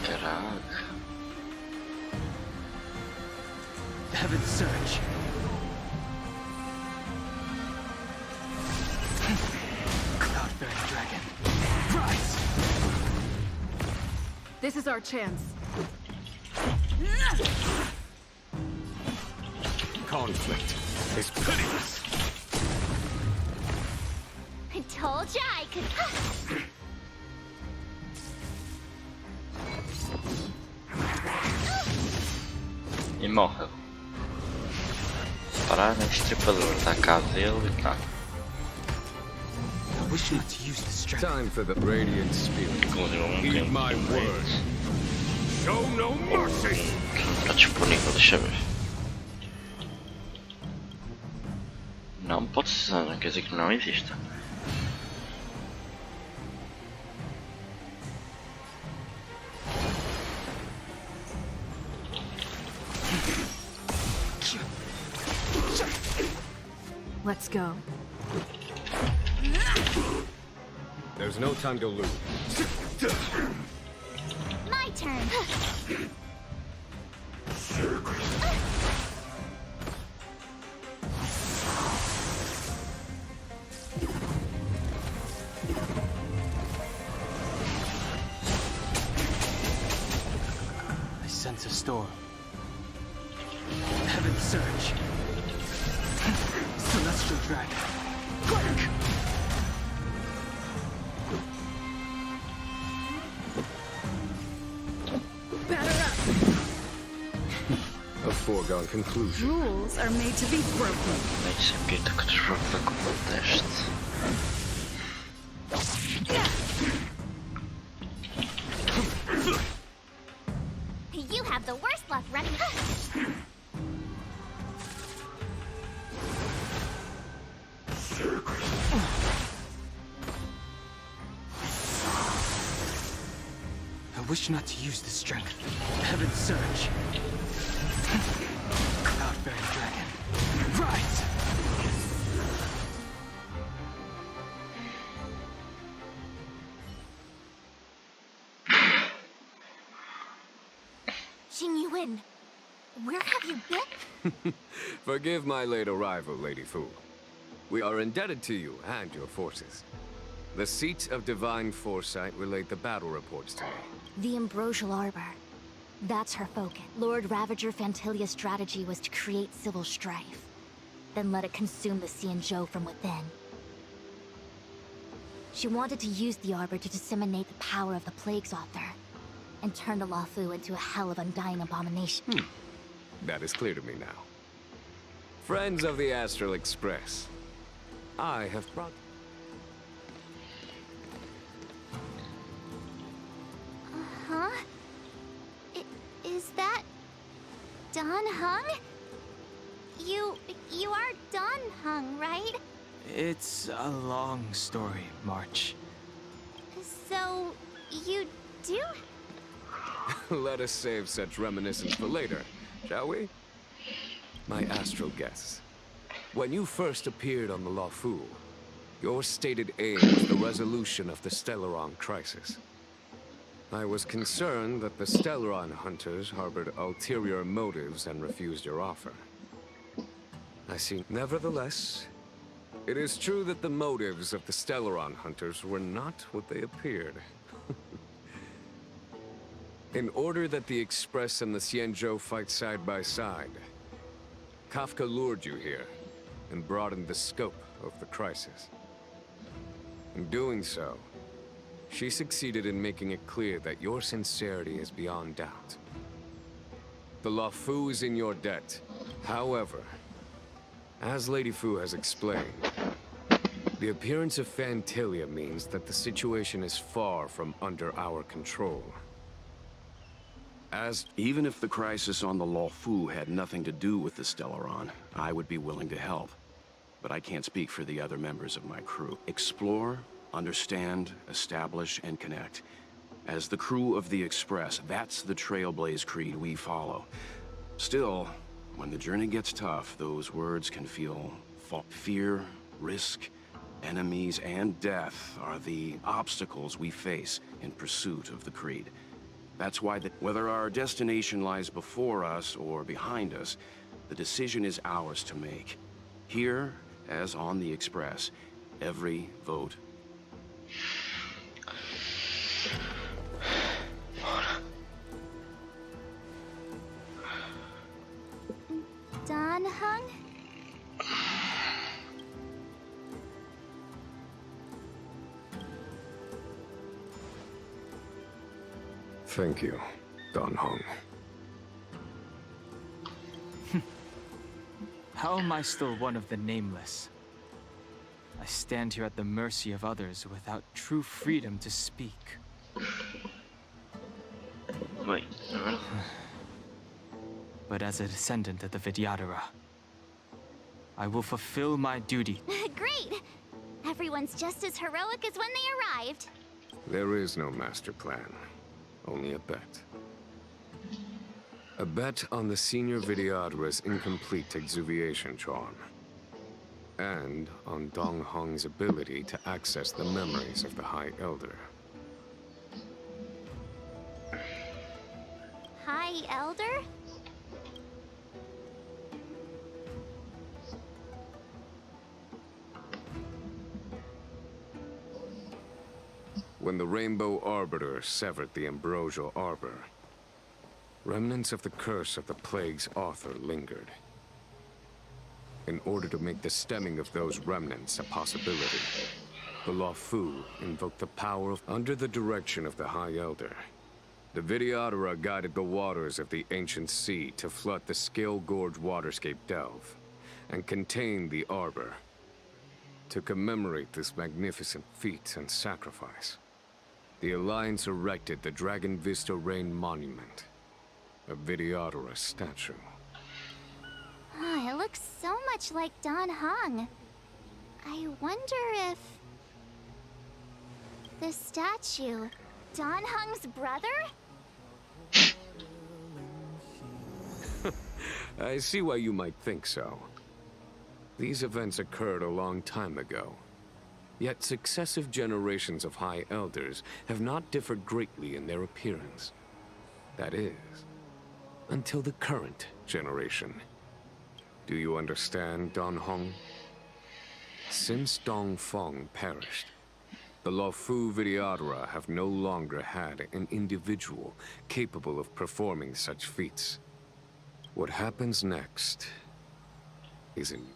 Caraca. Heaven Surge. Cloud-bearing dragon. Rise! This is our chance. Conflict is pitiless. I told ya I could. E morreu. Parar no estripador da casa dele e tá. I wish not to use the strength. Time for the radiant spirit. Heed my words. Show no mercy. Está disponível, deixa eu ver. Não pode ser, não quer dizer que não exista. Let's go. There's no time to lose. My turn. I sense a storm. Heaven Surge. Celestial Dragon. Quake! Batter up. A foregone conclusion. Rules are made to be broken. Nem sei porque que desbloqueia como um teste. You have the worst luck running. I wish not to use the strength. Heaven Surge. Cloud-bearing dragon. Rise! Xingyuan, where have you been? Forgive my late arrival, Lady Fu. We are indebted to you and your forces. The seats of divine foresight relate the battle reports to me. The Ambrosial Arbor. That's her focus. Lord Ravager Fantilia's strategy was to create civil strife, then let it consume the Xianzhou from within. She wanted to use the Arbor to disseminate the power of the Plague's author. and turn the Luofu into a hell of undying abomination. That is clear to me now. Friends of the Astral Express, I have brought... Huh? Is that Don Hung? You are Don Hung, right? It's a long story, March. So, you do? Let us save such reminiscence for later, shall we? My astral guests, when you first appeared on the Luofu, your stated aim was the resolution of the Stellaron crisis. I was concerned that the Stellaron hunters harbored ulterior motives and refused your offer. I see. Nevertheless, it is true that the motives of the Stellaron hunters were not what they appeared. In order that the Express and the Xianzhou fight side by side, Kafka lured you here and broadened the scope of the crisis. In doing so, she succeeded in making it clear that your sincerity is beyond doubt. The Luofu is in your debt. However, as Lady Fu has explained, the appearance of Phantilia means that the situation is far from under our control. Even if the crisis on the Luofu had nothing to do with the Stellaron, I would be willing to help. But I can't speak for the other members of my crew. Explore, understand, establish, and connect. As the crew of the Express, that's the Trailblaze creed we follow. Still, when the journey gets tough, those words can feel fear, risk, enemies, and death are the obstacles we face in pursuit of the creed. That's why whether our destination lies before us or behind us, the decision is ours to make. Here, as on the Express, every vote. Don Hung? Thank you, Don Hung. How am I still one of the nameless? I stand here at the mercy of others without true freedom to speak. Wait, But as a descendant of the Vidyadhara, I will fulfill my duty. Great! Everyone's just as heroic as when they arrived. There is no master plan, only a bet. A bet on the senior Vidyadhara's incomplete exuviation charm. And on Dong Hong's ability to access the memories of the High Elder. High Elder? When the Rainbow Arbiter severed the Ambrosial Arbor, remnants of the curse of the Plague's author lingered. In order to make the stemming of those remnants a possibility, the Luofu invoked the power of under the direction of the High Elder. The Vidyadhara guided the waters of the ancient sea to flood the Scale Gorge waterscape delve and contain the Arbor. To commemorate this magnificent feat and sacrifice, the Alliance erected the Dragon Vista Rain Monument, a Vidyadhara statue. Oh, it looks so much like Don Hung. I wonder if... the statue, Don Hung's brother? I see why you might think so. These events occurred a long time ago. Yet successive generations of High Elders have not differed greatly in their appearance. That is, until the current generation. Do you understand, Don Hong? Since Dong Feng perished, the Luofu Vidyadhara have no longer had an individual capable of performing such feats. What happens next is in...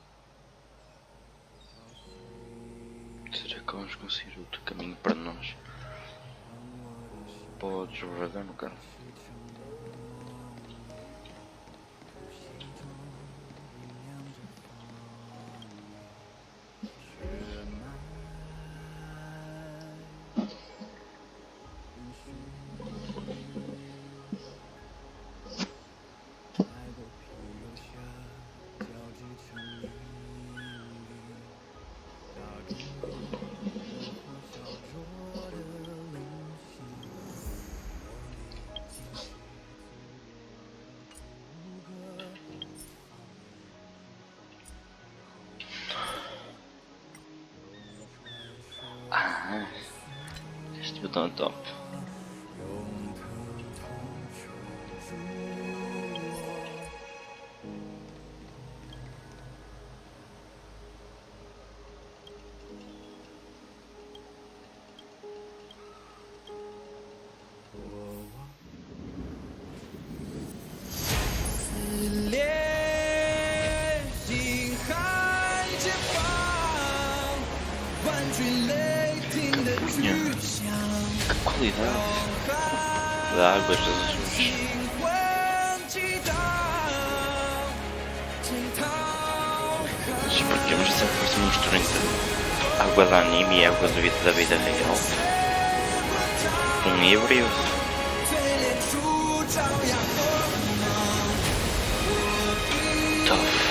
Será que vamos conseguir outro caminho para nós? para o desenvolvedor, no caso. Ah, este botão é top. Que qualidade da água das azuis. Mas porquê? Mas será que fosse uma mistura entre água de anime e água da vida real? Um híbrido? Tough.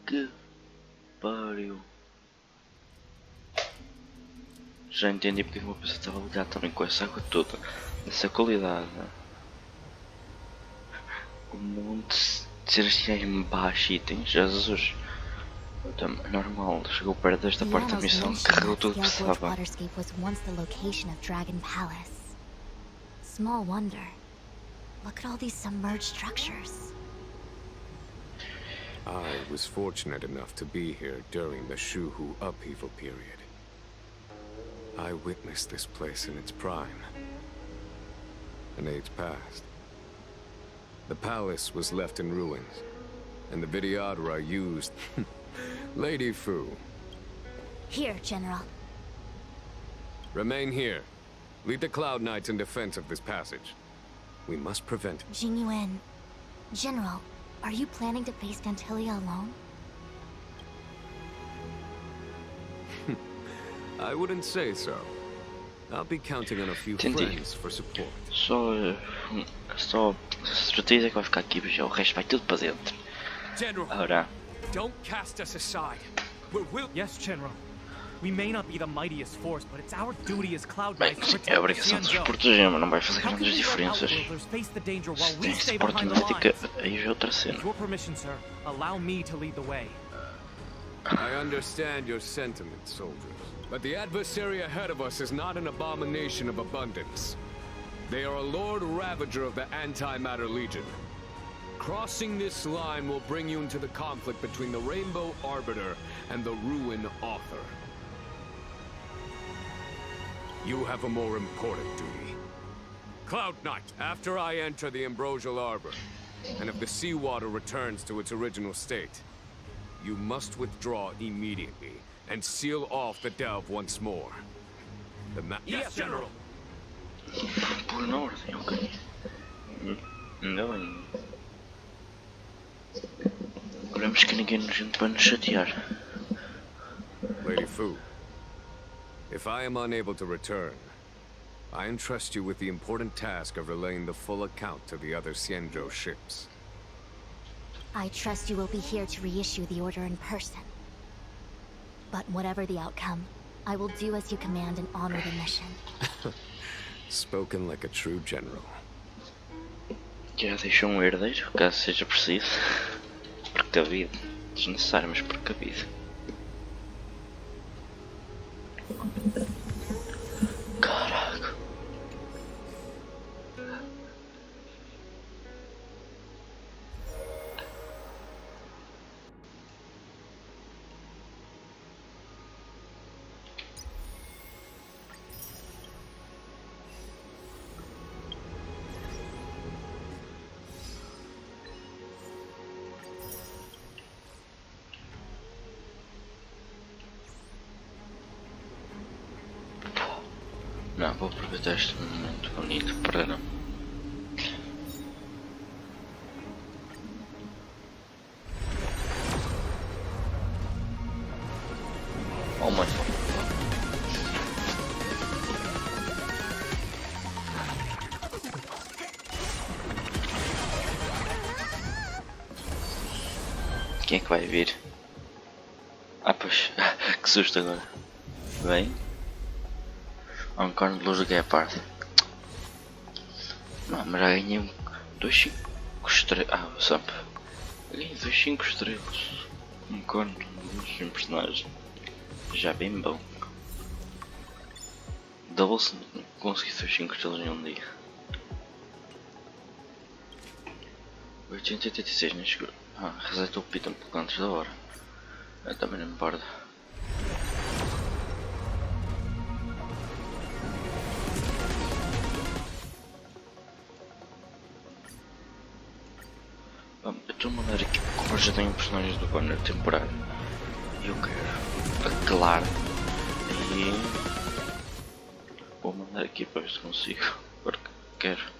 Que pariu. Já entendi porque uma pessoa estava a ligar também com essa água toda, essa qualidade. Um monte de celestiais baixo itens, Jesus. Então, normal, chegou perto desta parte da missão, carregou tudo que precisava. Was once the location of Dragon Palace. Small wonder. Look at all these submerged structures. I was fortunate enough to be here during the Shuhu upheaval period. I witnessed this place in its prime. An age passed. The palace was left in ruins, and the Vidyadhara used Lady Fu. Here, General. Remain here. Lead the Cloud Knights in defense of this passage. We must prevent... Jingyuan. General, are you planning to face Dantilia alone? I wouldn't say so. I'll be counting on a few friends for support. Só certeza que vai ficar aqui, o resto vai tudo para dentro. General, ora. Don't cast us aside. Yes, General. We may not be the mightiest force, but it's our duty as Cloud Bem, Knights to é a protect obrigação de the nos proteger, mas não vai fazer grandes diferenças. Se tem suporte médico, aí é outra cena. With your permission, sir, allow me to lead the way. I understand your sentiments, soldiers. But the adversary ahead of us is not an abomination of abundance. They are a Lord Ravager of the Antimatter Legion. Crossing this line will bring you into the conflict between the Rainbow Arbiter and the Ruin Author. You have a more important duty. Cloud Knight, after I enter the Ambrosial Arbor, and if the seawater returns to its original state, you must withdraw immediately and seal off the delve once more. Yes, General! Por na ordem, ok. Ainda bem. Esperamos que ninguém nos entre para nos chatear. Lady Fu, if I am unable to return, I entrust you with the important task of relaying the full account to the other Xianzhou ships. I trust you will be here to reissue the order in person. But whatever the outcome, I will do as you command and honor the mission. Spoken like a true general. Já deixou um herdeiro, caso seja preciso. Precavido. Desnecessário, mas precavido. Caraca. Não, vou aproveitar este momento bonito para... Oh my god. Quem é que vai vir? Ah pois, que susto agora. Vem. Há um corno de luz do Guepardo. Não, mas já ganhei 2 5 estrelas. Ah, só. Ganhei 2 5 estrelas. Um corno de luz, um personagem. Já bem bom. Double se consegui 2 5 estrelas em um dia. 886 nem chegou. Ah, resetou o pito um pouco antes da hora. Eu também não me importa. Eu estou a mandar aqui porque eu já tenho personagens do banner temporário. E eu quero aquelar. E vou mandar aqui para ver se consigo. Porque quero.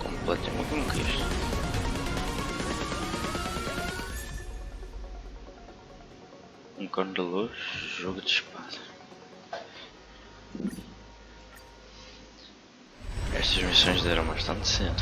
Completamente como que isto. Um cone de luz, jogo de espada. Estas missões deram bastante cena.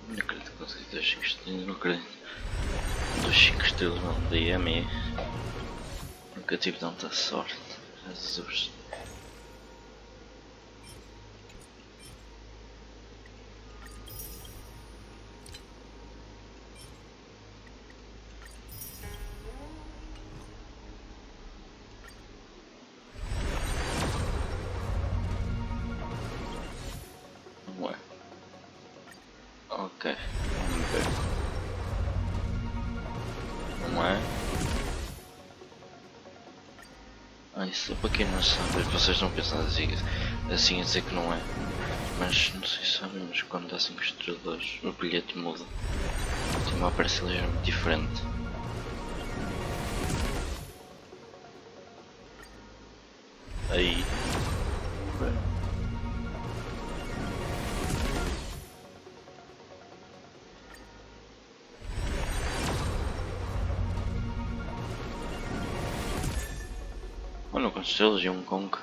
Não acredito que consegui 2 5 estrelas, não acredito. 2 5 estrelas não DM. Nunca tive tanta sorte. Jesus. Não é? Ok, vamos ver. Não é? Ah, isso para quem não sabe, vocês não pensam assim a dizer que não é. Mas não sei se sabem, mas quando dá 5 estrelas o bilhete muda. Tem uma aparência ligeiramente diferente. Aí. Bem. Olha quantas estrelas e um Kong.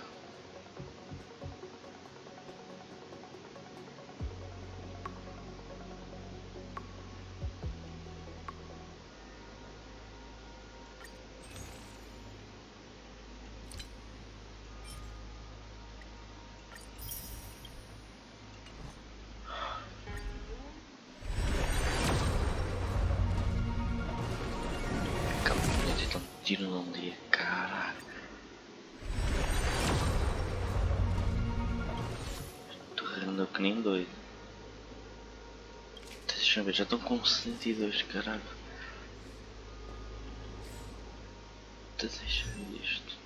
Acabou de ter um tiro num dia, caralho. Estou rindo que nem doido. Deixa eu ver, já estão com 102, caralho. Deixa eu ver isto.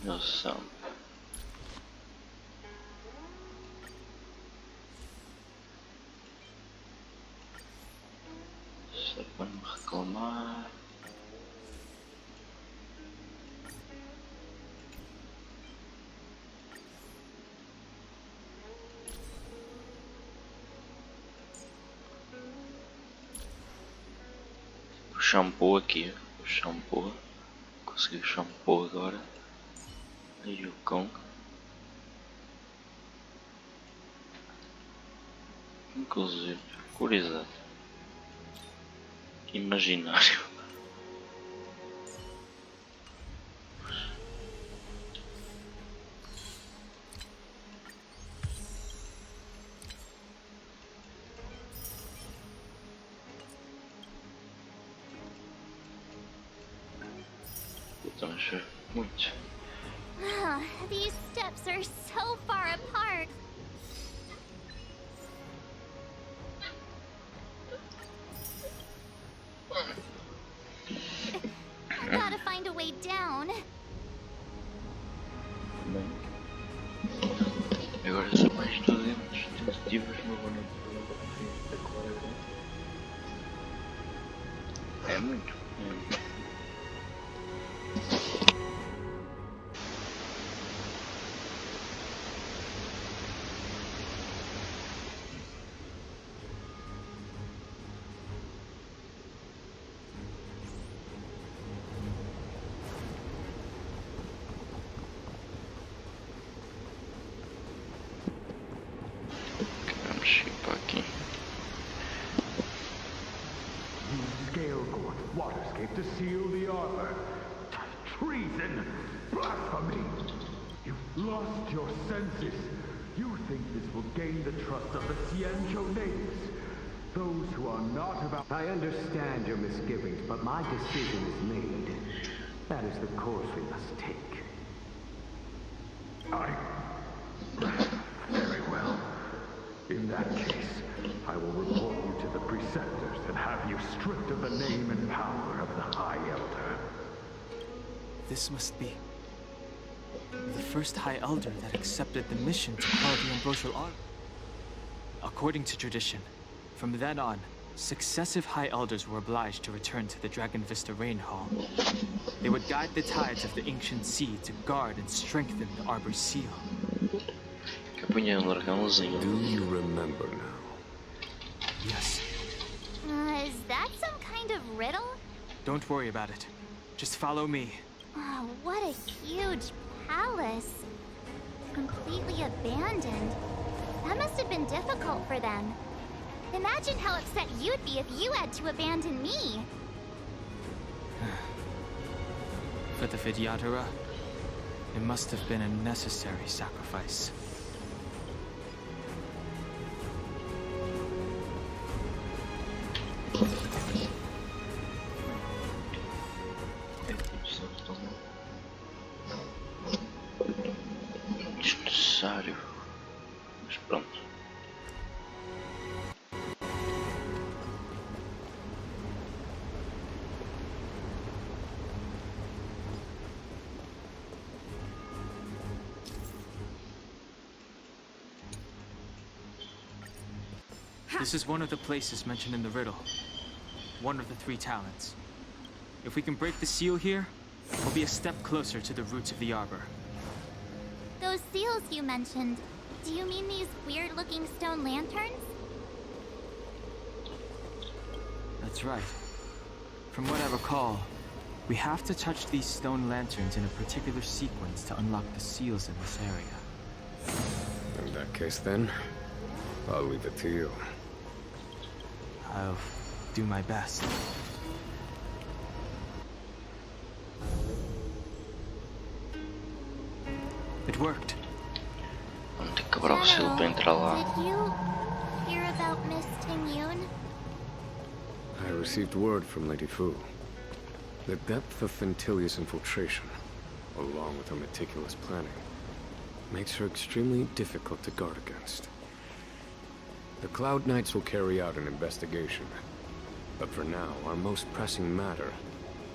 Noção. Só para não reclamar. O shampoo aqui, o shampoo. Consegui o shampoo agora. Aí o Kong. Inclusive, curiosidade. Imaginário. Poxa, muito. These steps are so far apart. I gotta find a way down. Bem. Agora são mais 200 tentativas no ano. É muito. Aqui. Scale court waterscape to seal the arbor. Treason! Blasphemy! You've lost your senses. You think this will gain the trust of the Xianzhou natives. Those who are not about... I understand your misgivings, but my decision is made. That is the course we must take. Very well. In that case, I will report you to the preceptors and have you stripped of the name and power of the High Elder. This must be the first High Elder that accepted the mission to quell the ambrosial arbor. According to tradition, from then on, successive High Elders were obliged to return to the Dragon Vista Rain Hall. They would guide the tides of the ancient sea to guard and strengthen the arbor's seal. Do you remember now? Yes. Is that some kind of riddle? Don't worry about it. Just follow me. Oh, what a huge palace. Completely abandoned. That must have been difficult for them. Imagine how upset you'd be if you had to abandon me. For the Vidyadhara, it must have been a necessary sacrifice. Desnecessário. Mas pronto. This is one of the places mentioned in the riddle. One of the 3 talents. If we can break the seal here, we'll be a step closer to the roots of the arbor. Those seals you mentioned, do you mean these weird-looking stone lanterns? That's right. From what I recall, we have to touch these stone lanterns in a particular sequence to unlock the seals in this area. In that case then, I'll leave it to you. I'll do my best. It worked. Vamos ter que quebrar o selo para entrar lá. Did you hear about Miss Tingyun? I received word from Lady Fu. The depth of Fentilius' infiltration, along with her meticulous planning, makes her extremely difficult to guard against. The Cloud Knights will carry out an investigation. But for now, our most pressing matter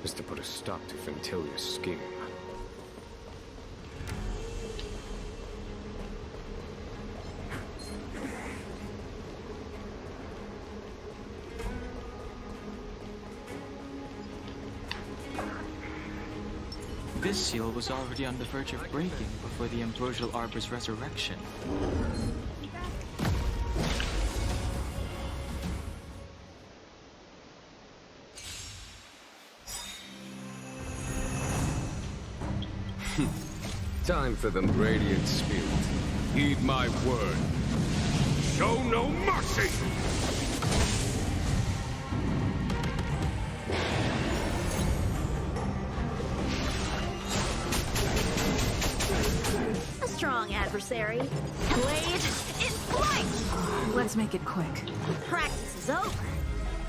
is to put a stop to Fentilius' scheme. This seal was already on the verge of breaking before the ambrosial arbor's resurrection. Time for the Radiant Spirit. Heed my word. Show no mercy! A strong adversary. Blade in flight! Let's make it quick. Practice is over.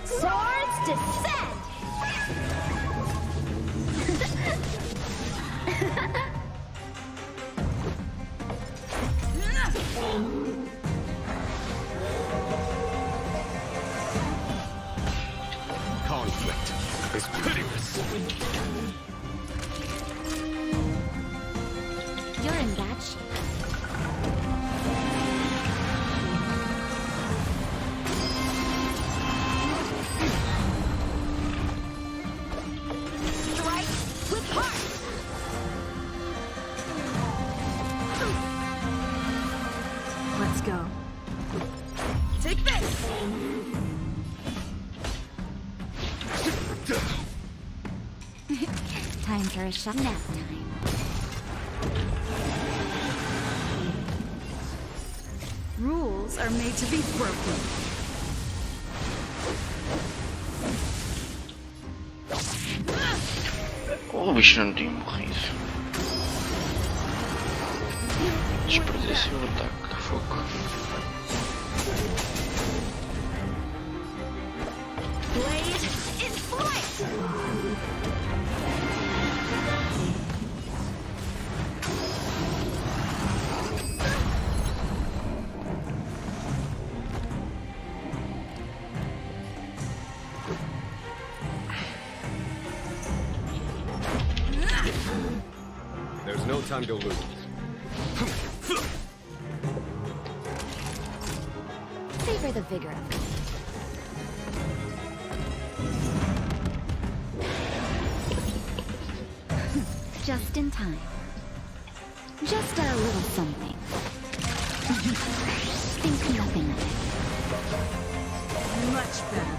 Swords descend! Conflict is pitiless. You're in bad shape. Strike with heart! Let's go. Take this! Time for a shot nap time. Rules are made to be broken. Oh, o bicho não tinha morrido. Desperdício o ataque. Fogo. Blade in flight! There's no time to lose. Savor the vigor of it. Just in time. Just a little something. Think nothing of it. Much better.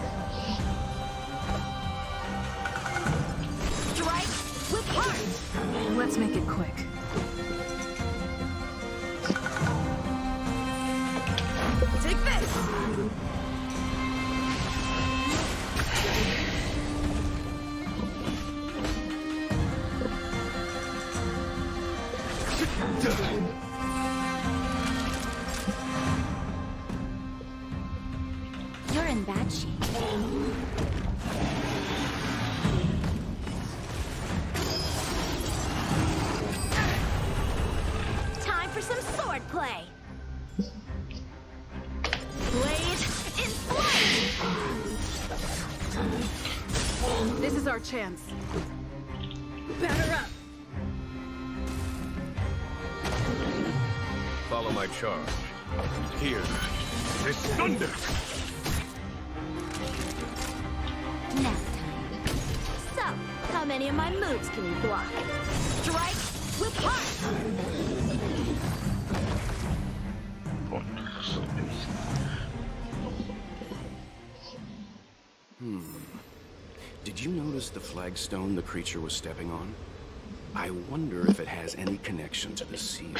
Strike with heart! Let's make it quick. Take this! You're in bad shape. Time for some sword play! Blade in flight! This is our chance. Batter up. Follow my charge. Here is thunder! Nap So, how many of my moves can you block? Strike with heart! Did you notice the flagstone the creature was stepping on? I wonder if it has any connection to the seal.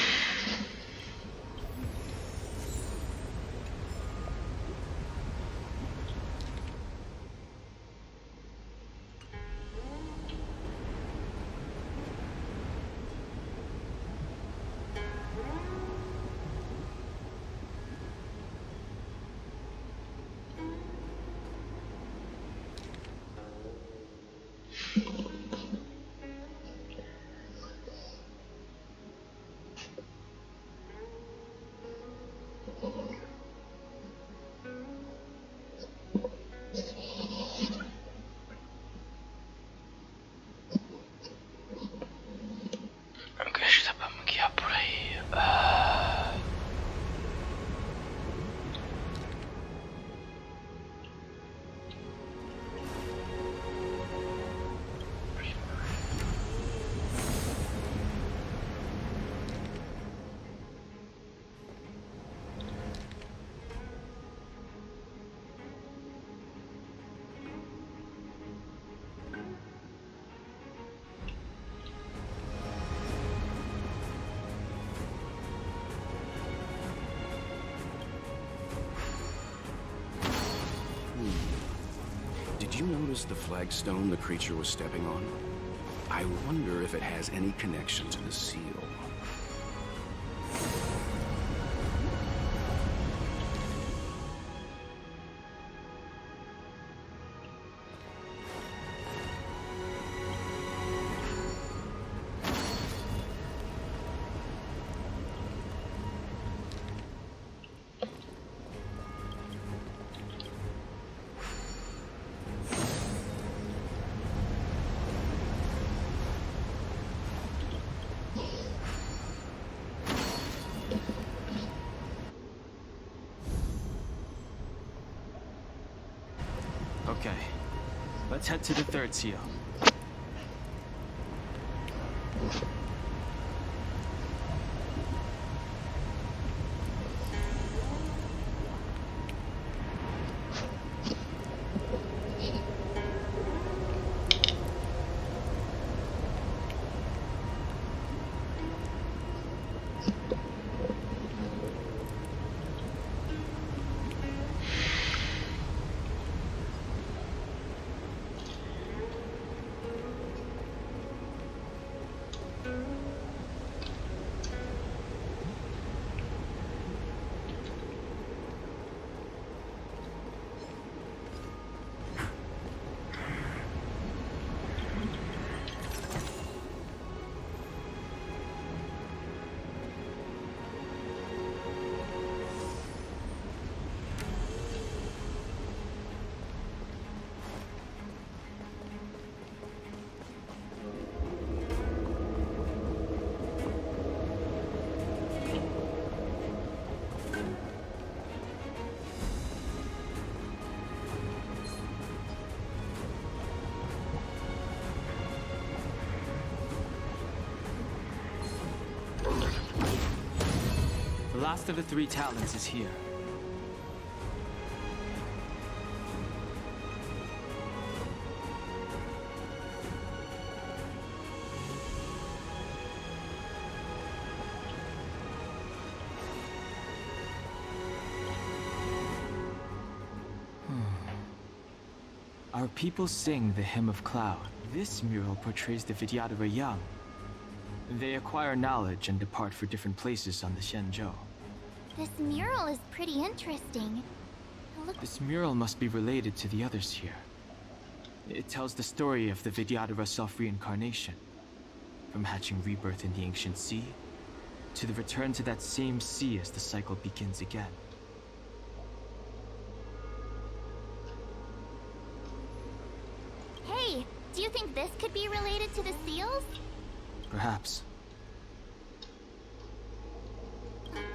Did you notice the flagstone the creature was stepping on? I wonder if it has any connection to the seal. Okay, let's head to the third seal. The last of the 3 talents is here. Our people sing the Hymn of Cloud. This mural portrays the Vidyadhara young. They acquire knowledge and depart for different places on the Xianzhou. This mural is pretty interesting. Look. This mural must be related to the others here. It tells the story of the Vidyadhara self-reincarnation. From hatching rebirth in the ancient sea, to the return to that same sea as the cycle begins again. Hey, do you think this could be related to the seals? Perhaps.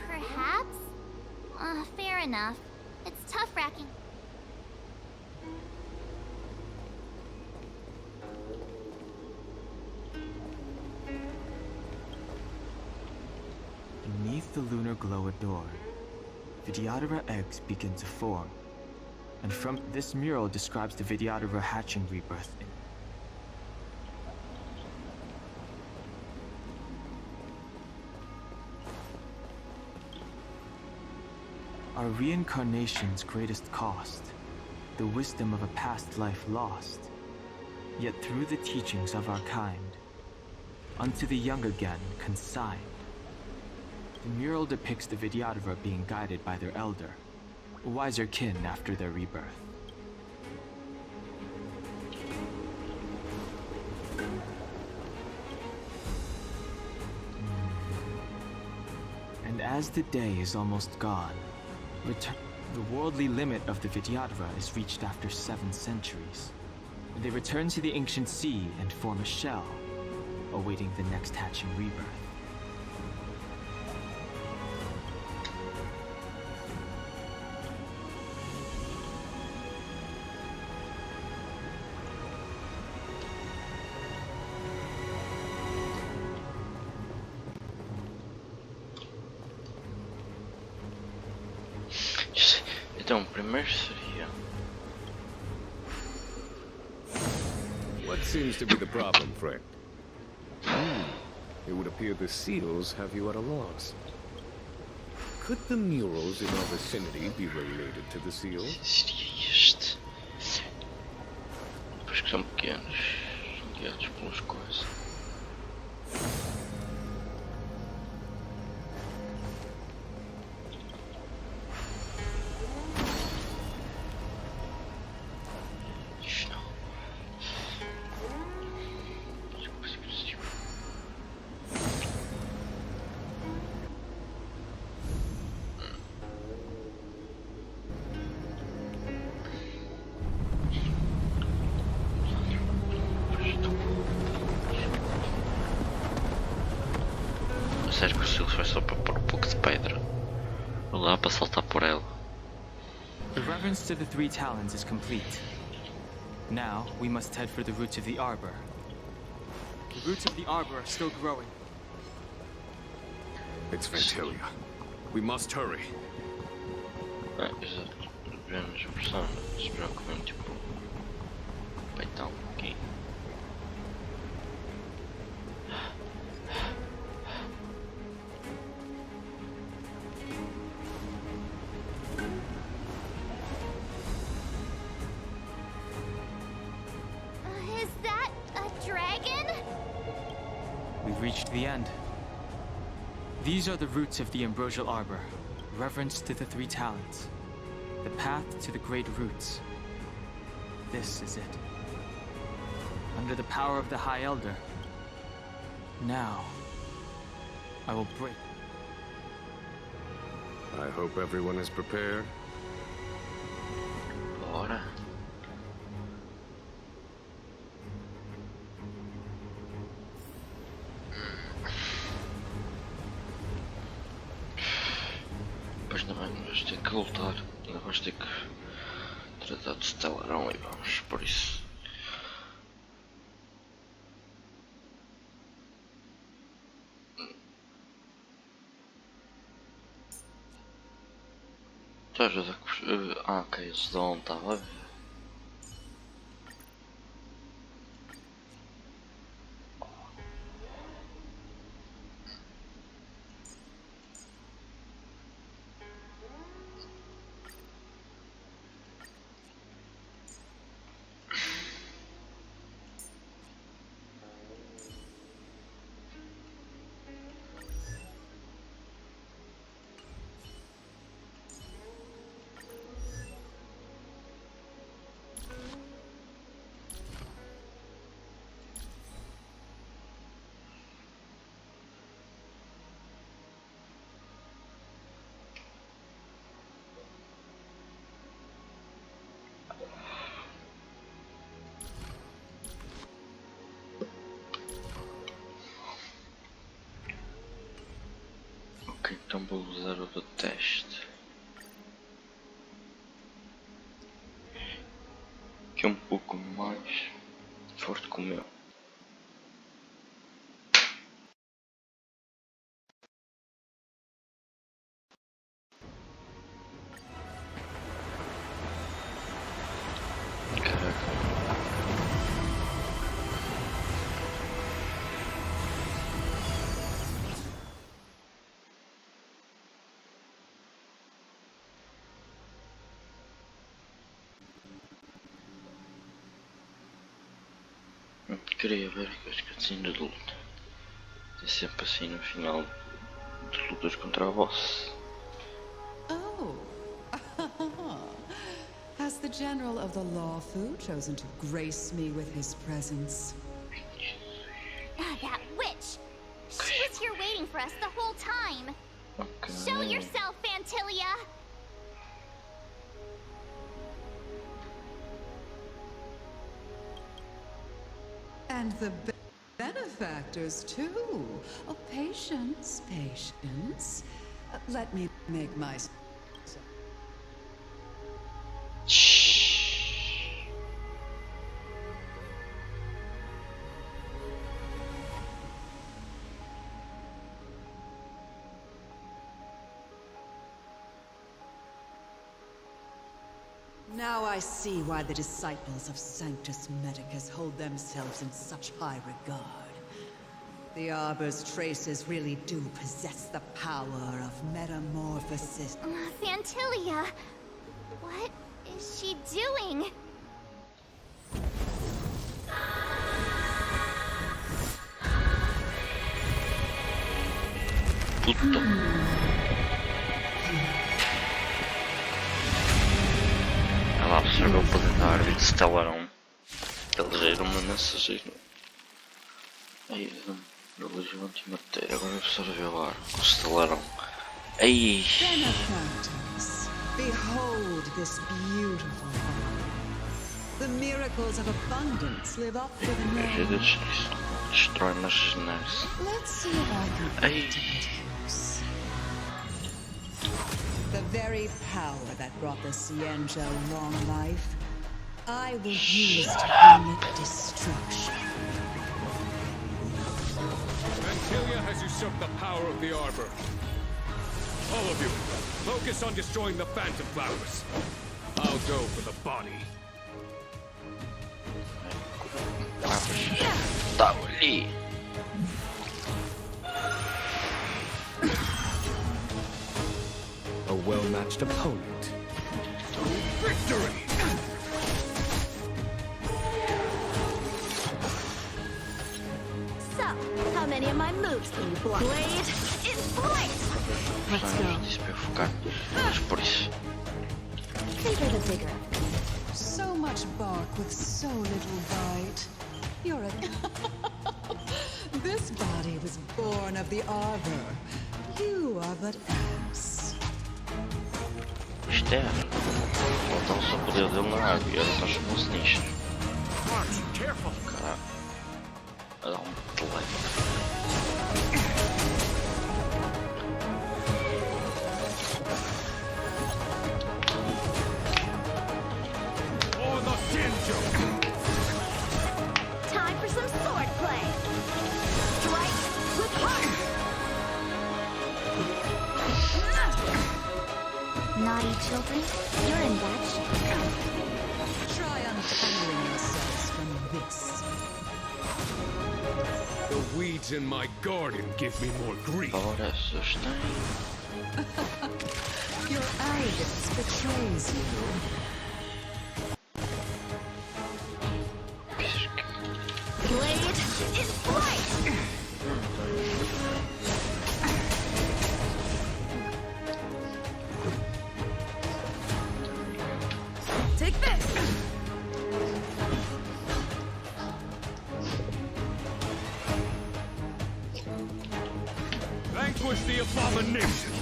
Perhaps? Fair enough. It's tough racking. Beneath the lunar glow adorned, Vidyadhara eggs begin to form. And from this mural describes the Vidyadhara hatching rebirth. Our reincarnation's greatest cost, the wisdom of a past life lost, yet through the teachings of our kind, unto the young again consigned. The mural depicts the Vidyadhara being guided by their elder, wiser kin after their rebirth. And as the day is almost gone, the worldly limit of the Vidyadhara is reached after 7 centuries. They return to the ancient sea and form a shell, awaiting the next hatching rebirth. Então, primeiro seria... What seems to be the problem, friend? It would appear the seals have you at a loss. Could the murals in our vicinity be related to the seals? Seria este. Pois que são pequenos, são guiados pelas coisas. Sério que o Silas foi só para pôr um pouco de pedra? Vou lá para saltar por ela. The reverence to the 3 talents is complete. Now, we must head for the roots of the arbor. The roots of the arbor are still growing. It's Ventilia. We must hurry. Exato. Vemos a pressão. Esperar que venha tipo. Peitar um pouquinho. Is that a dragon? We've reached the end. These are the roots of the ambrosial arbor, reverence to the three talents, the path to the great roots. This is it. Under the power of the High Elder, now I will break. I hope everyone is prepared. Bora. Pois não, vamos ter que lutar. Ainda vamos ter que tratar de estelarão e vamos por isso. Já ajuda que. Ah, ok, esse de onde estava a ver. Ok, então vou usar o do teste. Que é um pouco mais forte que o meu. Queria ver as cutscenes de luta. É sempre assim no final de lutas contra a boss. Oh, has the General of the Lawfu chosen to grace me with his presence? That witch! She was here waiting for us the whole time! Show yourself, Fantilia! And the benefactors, too. Oh, patience, patience. Let me make my... Now I see why the disciples of Sanctus Medicus hold themselves in such high regard. The Arbor's traces really do possess the power of metamorphosis. Fantilia! What is she doing? Ela absorveu o poder da árvore de Stellarão. Eles eram uma mensageira. Aí, eles vão te matar. Agora absorveu a árvore com o Stellarão. Aí! Benefactors, behold this beautiful farm. The miracles of abundance live up to the name. Destrói nas janelas. Let's see if I can put it to good use. The very power that brought the Xianzhou long life, I will use to bring it destruction. Antilia has usurped the power of the Arbor. All of you, focus on destroying the Phantom Flowers. I'll go for the body. Tá ali. A well-matched opponent. Victory! So, how many of my moves can you block? Blade in flight! Let's go. Bigger the bigger. So much bark with so little bite. You're a... This body was born of the Arbor. You are but ants. Isto é. Faltam só poder dele na água e agora estão chamando sinistros. Caraca. Vai dar delay. Time for some sword play. Strike with heart. Naughty children, you're in bad shape. Try untangling yourselves from this. The weeds in my garden give me more grief. Agora sustém. Your arrogance betrays you. Blade in flight. Take this. Vanquish the abomination!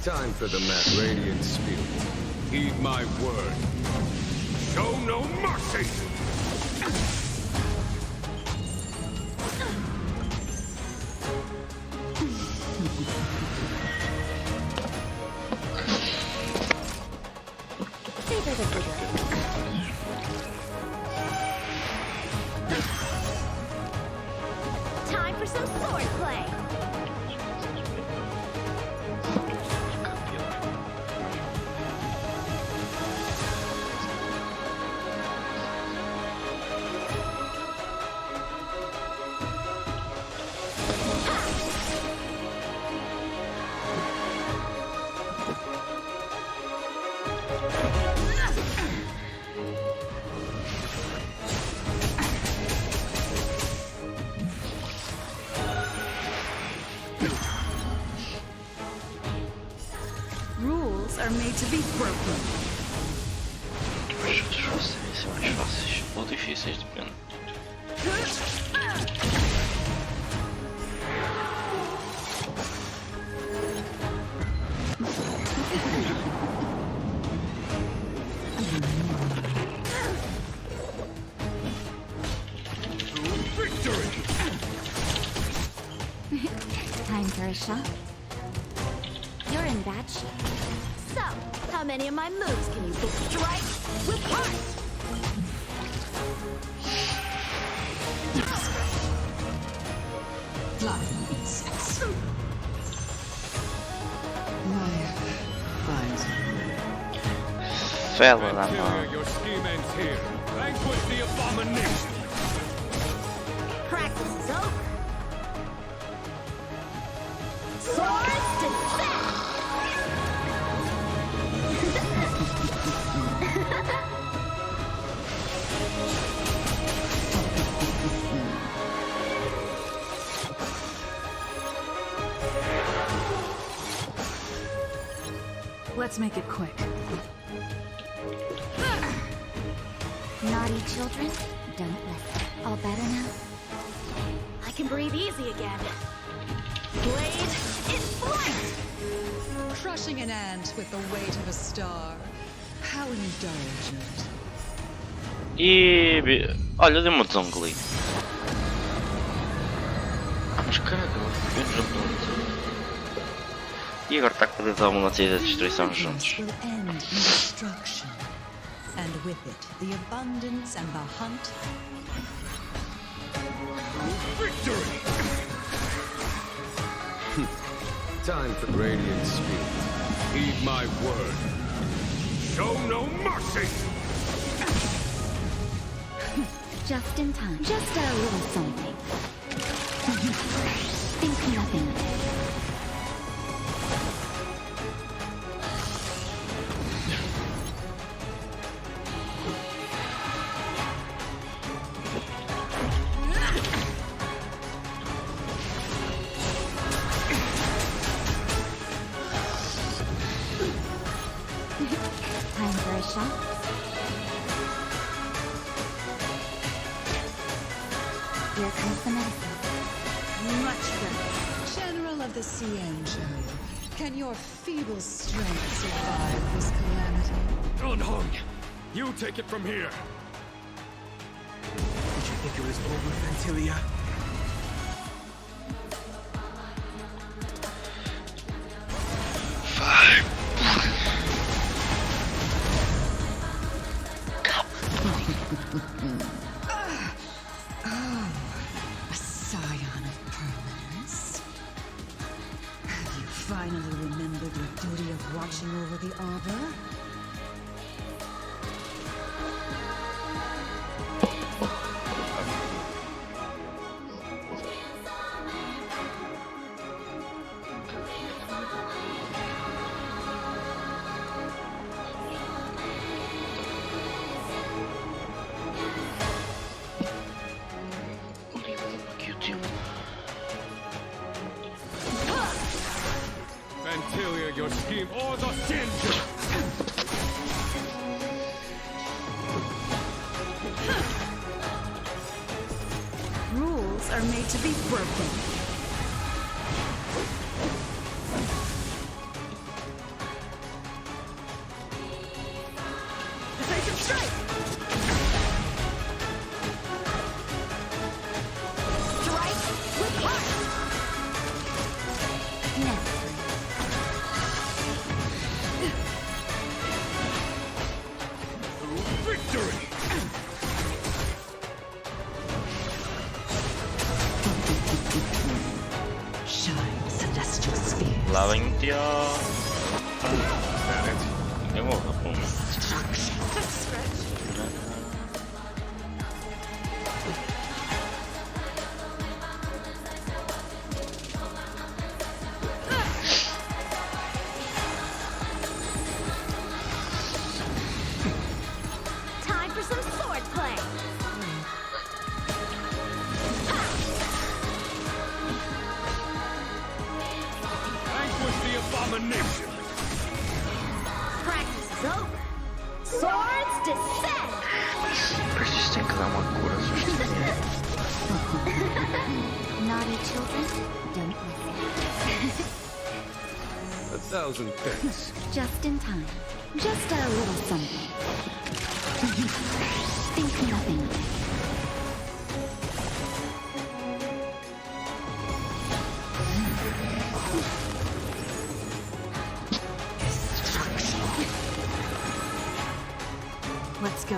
Time for the Mad Radiant Spirit. Heed my word. Show no mercy! Bigger the bigger. Time for some sword play. Rules are made to be broken. Os outros devem ser mais fáceis ou difíceis, depende. Time for a shot. You're in bad shape. So, how many of my moves can you pick? Strike with heart. Flying insects. Life finds a way. Fela da mão. Your scheme ends here. Vanquish the abomination! Practice is over. Swords to set. Let's make it quick. Naughty children, don't listen. All better now? I can breathe easy again. Blade in flight. Crushing an ant with the weight of a star. How indulgent. E... olha, deu uma zongli. Ah, mas caraca, eu já planeta. E agora está com a dar uma notícia da destruição juntos. Will end in destruction. And with it, the abundance and the hunt. Victory! Time for Radiant Spirit. Heed my word. Show no mercy! Just in time. Just a little something. Think nothing of it. Time for a shot. Here comes the medicine. Much better. General of the Xianzhou, can your feeble strength survive this calamity? Unhung! You take it from here! Did you think it was over, Ventilia? A scion of permanence. Have you finally remembered your duty of watching over the Arbor? Ventilia, your scheme or the Xianzhou! Rules are made to be broken. Decisive strike! Strike with heart! Victory! Shine, celestial sphere. Laventia. Nie można pomóc. Time for some sword play. Vanquish the abomination! Practice is over. Swords descend. Persistem que dá uma cura sustentável. Naughty children, don't listen. 1,000 thanks. Just in time. Just a little something. Think nothing of it. Let's go.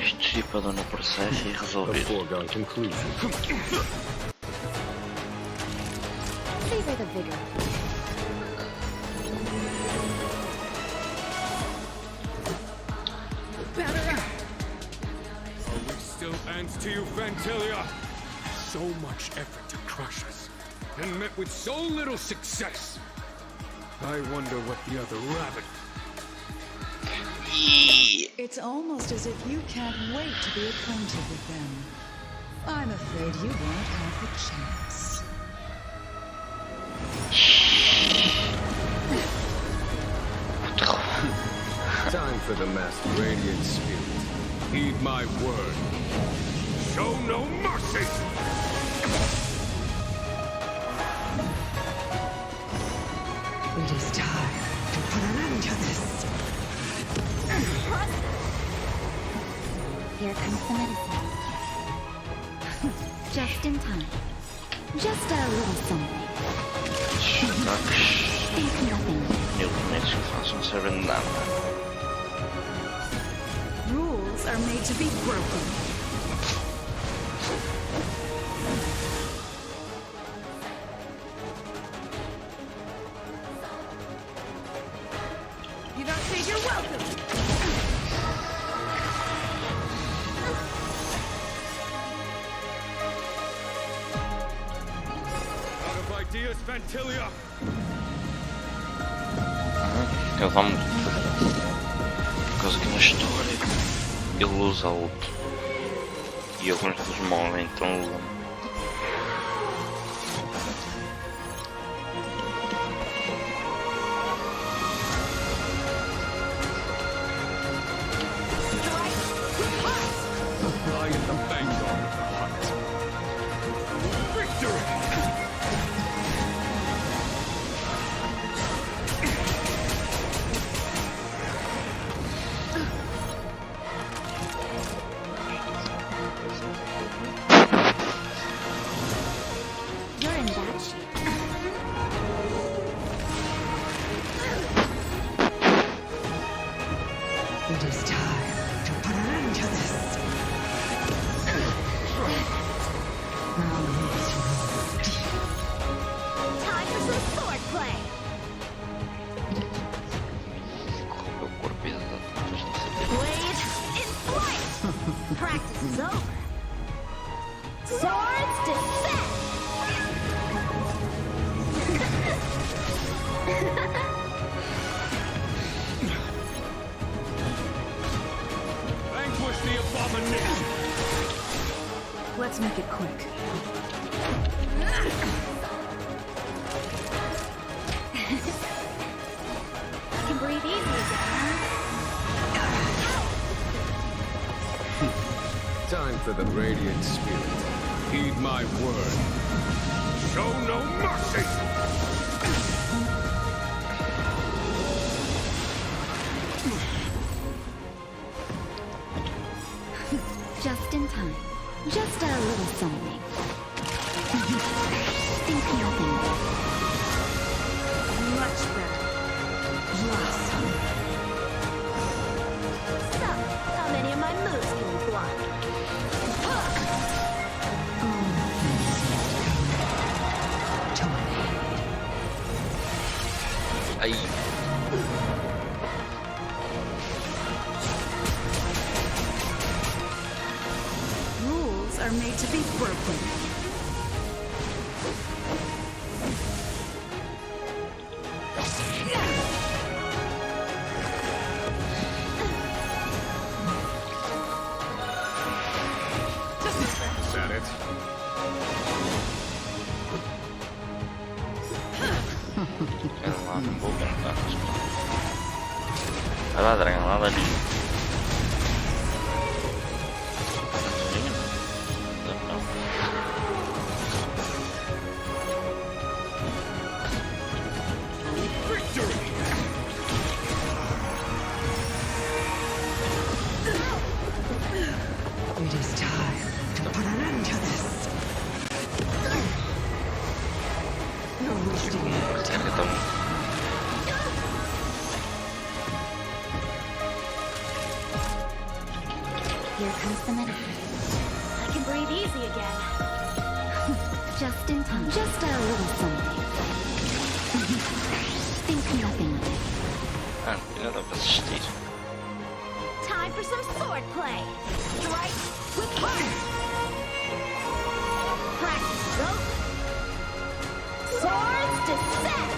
Estipada no processo e resolvido. Foregone conclusion. Savor the vigor. We still ends to you, Ventilia. So much effort to crush us, and met with so little success. I wonder what the other rabbit... It's almost as if you can't wait to be acquainted with them. I'm afraid you won't have the chance. Time for the masked Radiant Spirit. Heed my word. Show no mercy! It is time to put an end to this. Here comes the medicine. Just in time. Just a little something. Think nothing. Rules are made to be broken. You don't say you're welcome. Out of ideas, Vantilia! Cada por causa que na história ele usa luta e alguns dos morrem, então I am the vanguard of the hunt. Victory! You're in bad shape. It is time to put an end to this. Time for some swordplay. Blade in flight. Practice is over. Swords to set. Vanquish the abomination! Let's make it quick. I can breathe easy again. Time for the radiant spirit. Heed my word. Show no mercy! Just in time. Just a little something. Think nothing. Much better. Blossom. So, how many of my moves can you block? aí Rules are made to be broken. Is that it? não vou cantar. Vai lá, dragão, lá ali. It is time to put an end to this. No wasting it. Here comes the medicine. I can breathe easy again. Just in time. Just a little something. Think nothing of it. Ah, não dá pra assistir. Time for some swordplay. Strike with heart. Practice is over. Swords to set.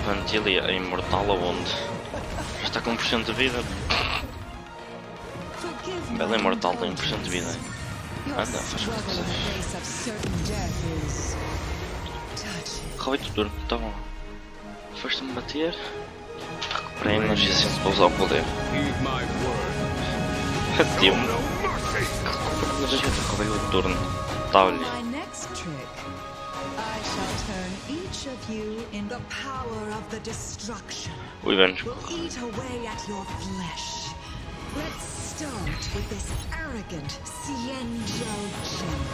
Vantilia é imortal aonde? Está com 1% de vida. Ela é imortal, tem 1% de vida. Anda, faz o que quiseres. Recolhe turno, tá bom. Foste-me bater. Recuperei a energia suficiente para usar o poder. Heed my word. Cattivo. Come il turno. Tavoli. My next trick, I shall turn each of you in the power of the destruction. Ui, venge. Will eat away at your flesh. Let's start with this arrogant Xianzhou junk.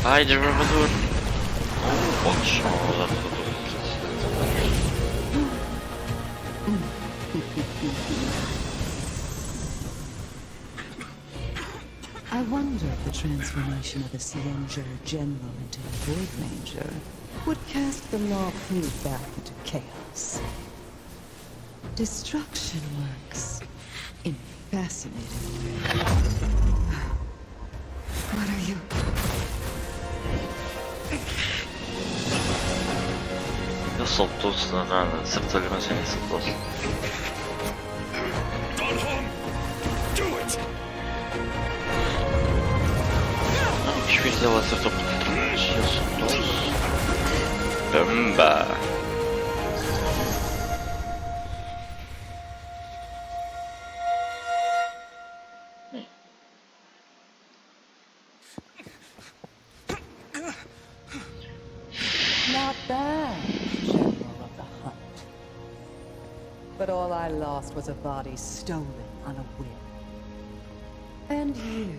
Ai, desbravador. Podes só usar tudo. I wonder if the transformation of a Xianzhou general into a Void Ranger would cast the law Fu back into chaos. Destruction works in fascinating ways. What are you? Ele soltou-se da nada, acertou-lhe uma cena e soltou-se. Não, os filhos dele acertou por trás e ele soltou-se. Pamba! Not bad, General of the Hunt. But all I lost was a body stolen on a whim. And you,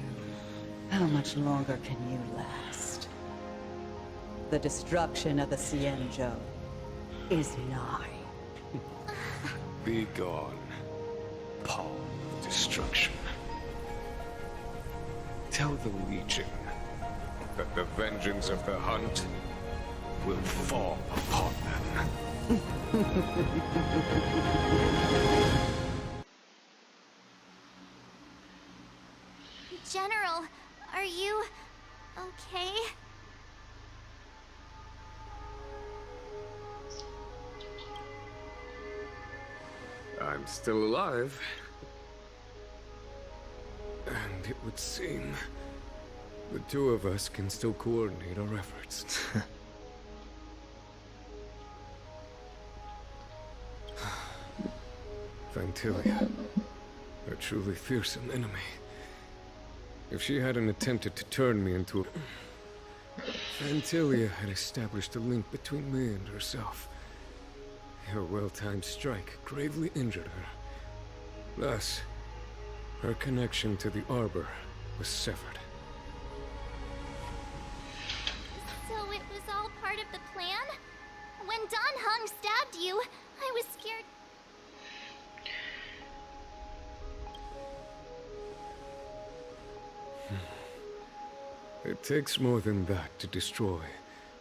how much longer can you last? The destruction of the Xianzhou is nigh. Be gone, Paul of Destruction. Tell the Legion that the vengeance of the Hunt will fall upon them. General, are you okay? I'm still alive. And it would seem the two of us can still coordinate our efforts. Vantilia, a truly fearsome enemy. If she hadn't attempted to turn me into a... Vantilia had established a link between me and herself. Her well-timed strike gravely injured her. Thus, her connection to the Arbor was severed. So it was all part of the plan? When Don Hung stabbed you, I was scared. It takes more than that to destroy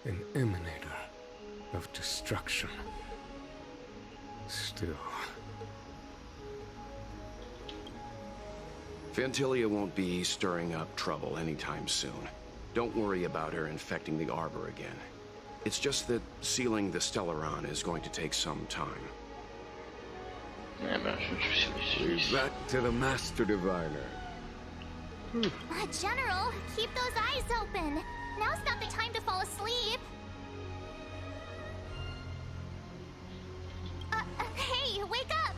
an emanator of destruction. Still... Vantilia won't be stirring up trouble anytime soon. Don't worry about her infecting the Arbor again. It's just that sealing the Stellaron is going to take some time. Back to the Master Diviner. General, keep those eyes open. Now's not the time to fall asleep. Hey, wake up!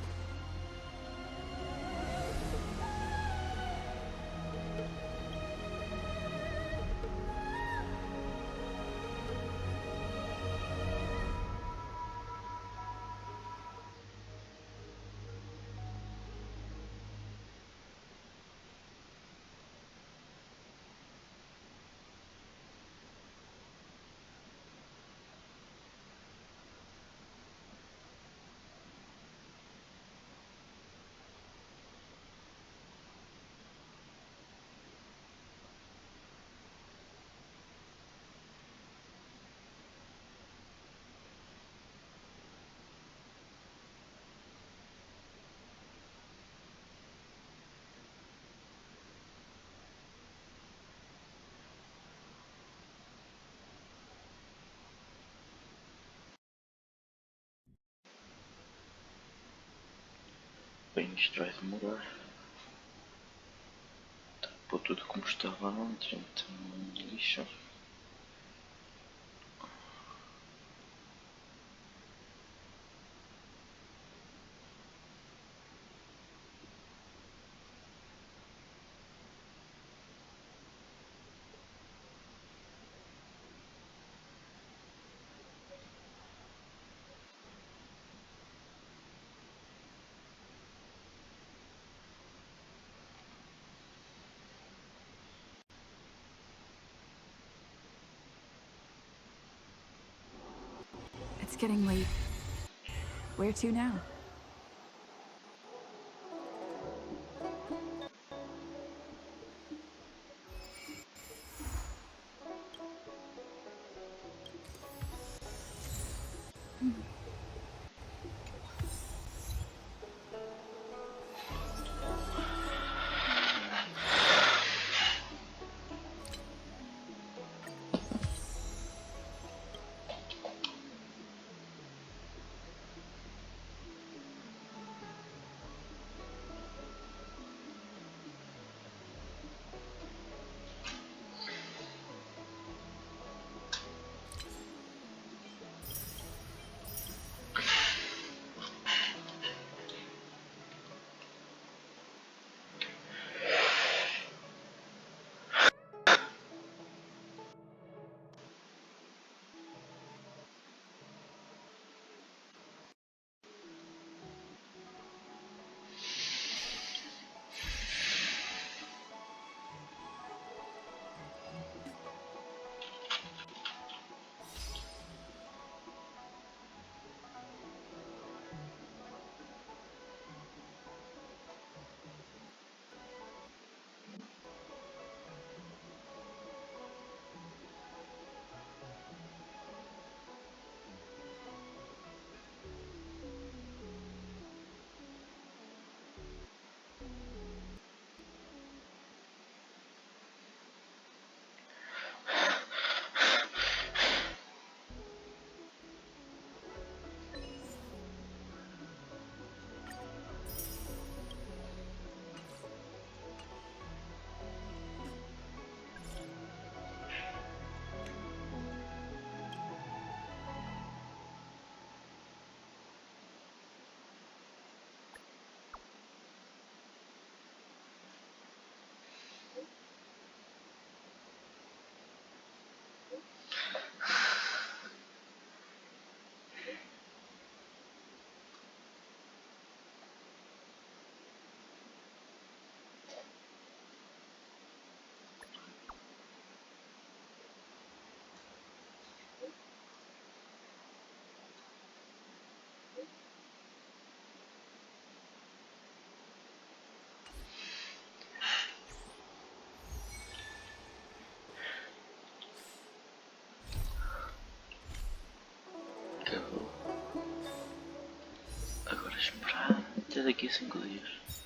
Bem, isto vai demorar. pôr tudo como estava antes, então lixo. It's getting late. Where to now? Agora esperar até daqui a 5 dias.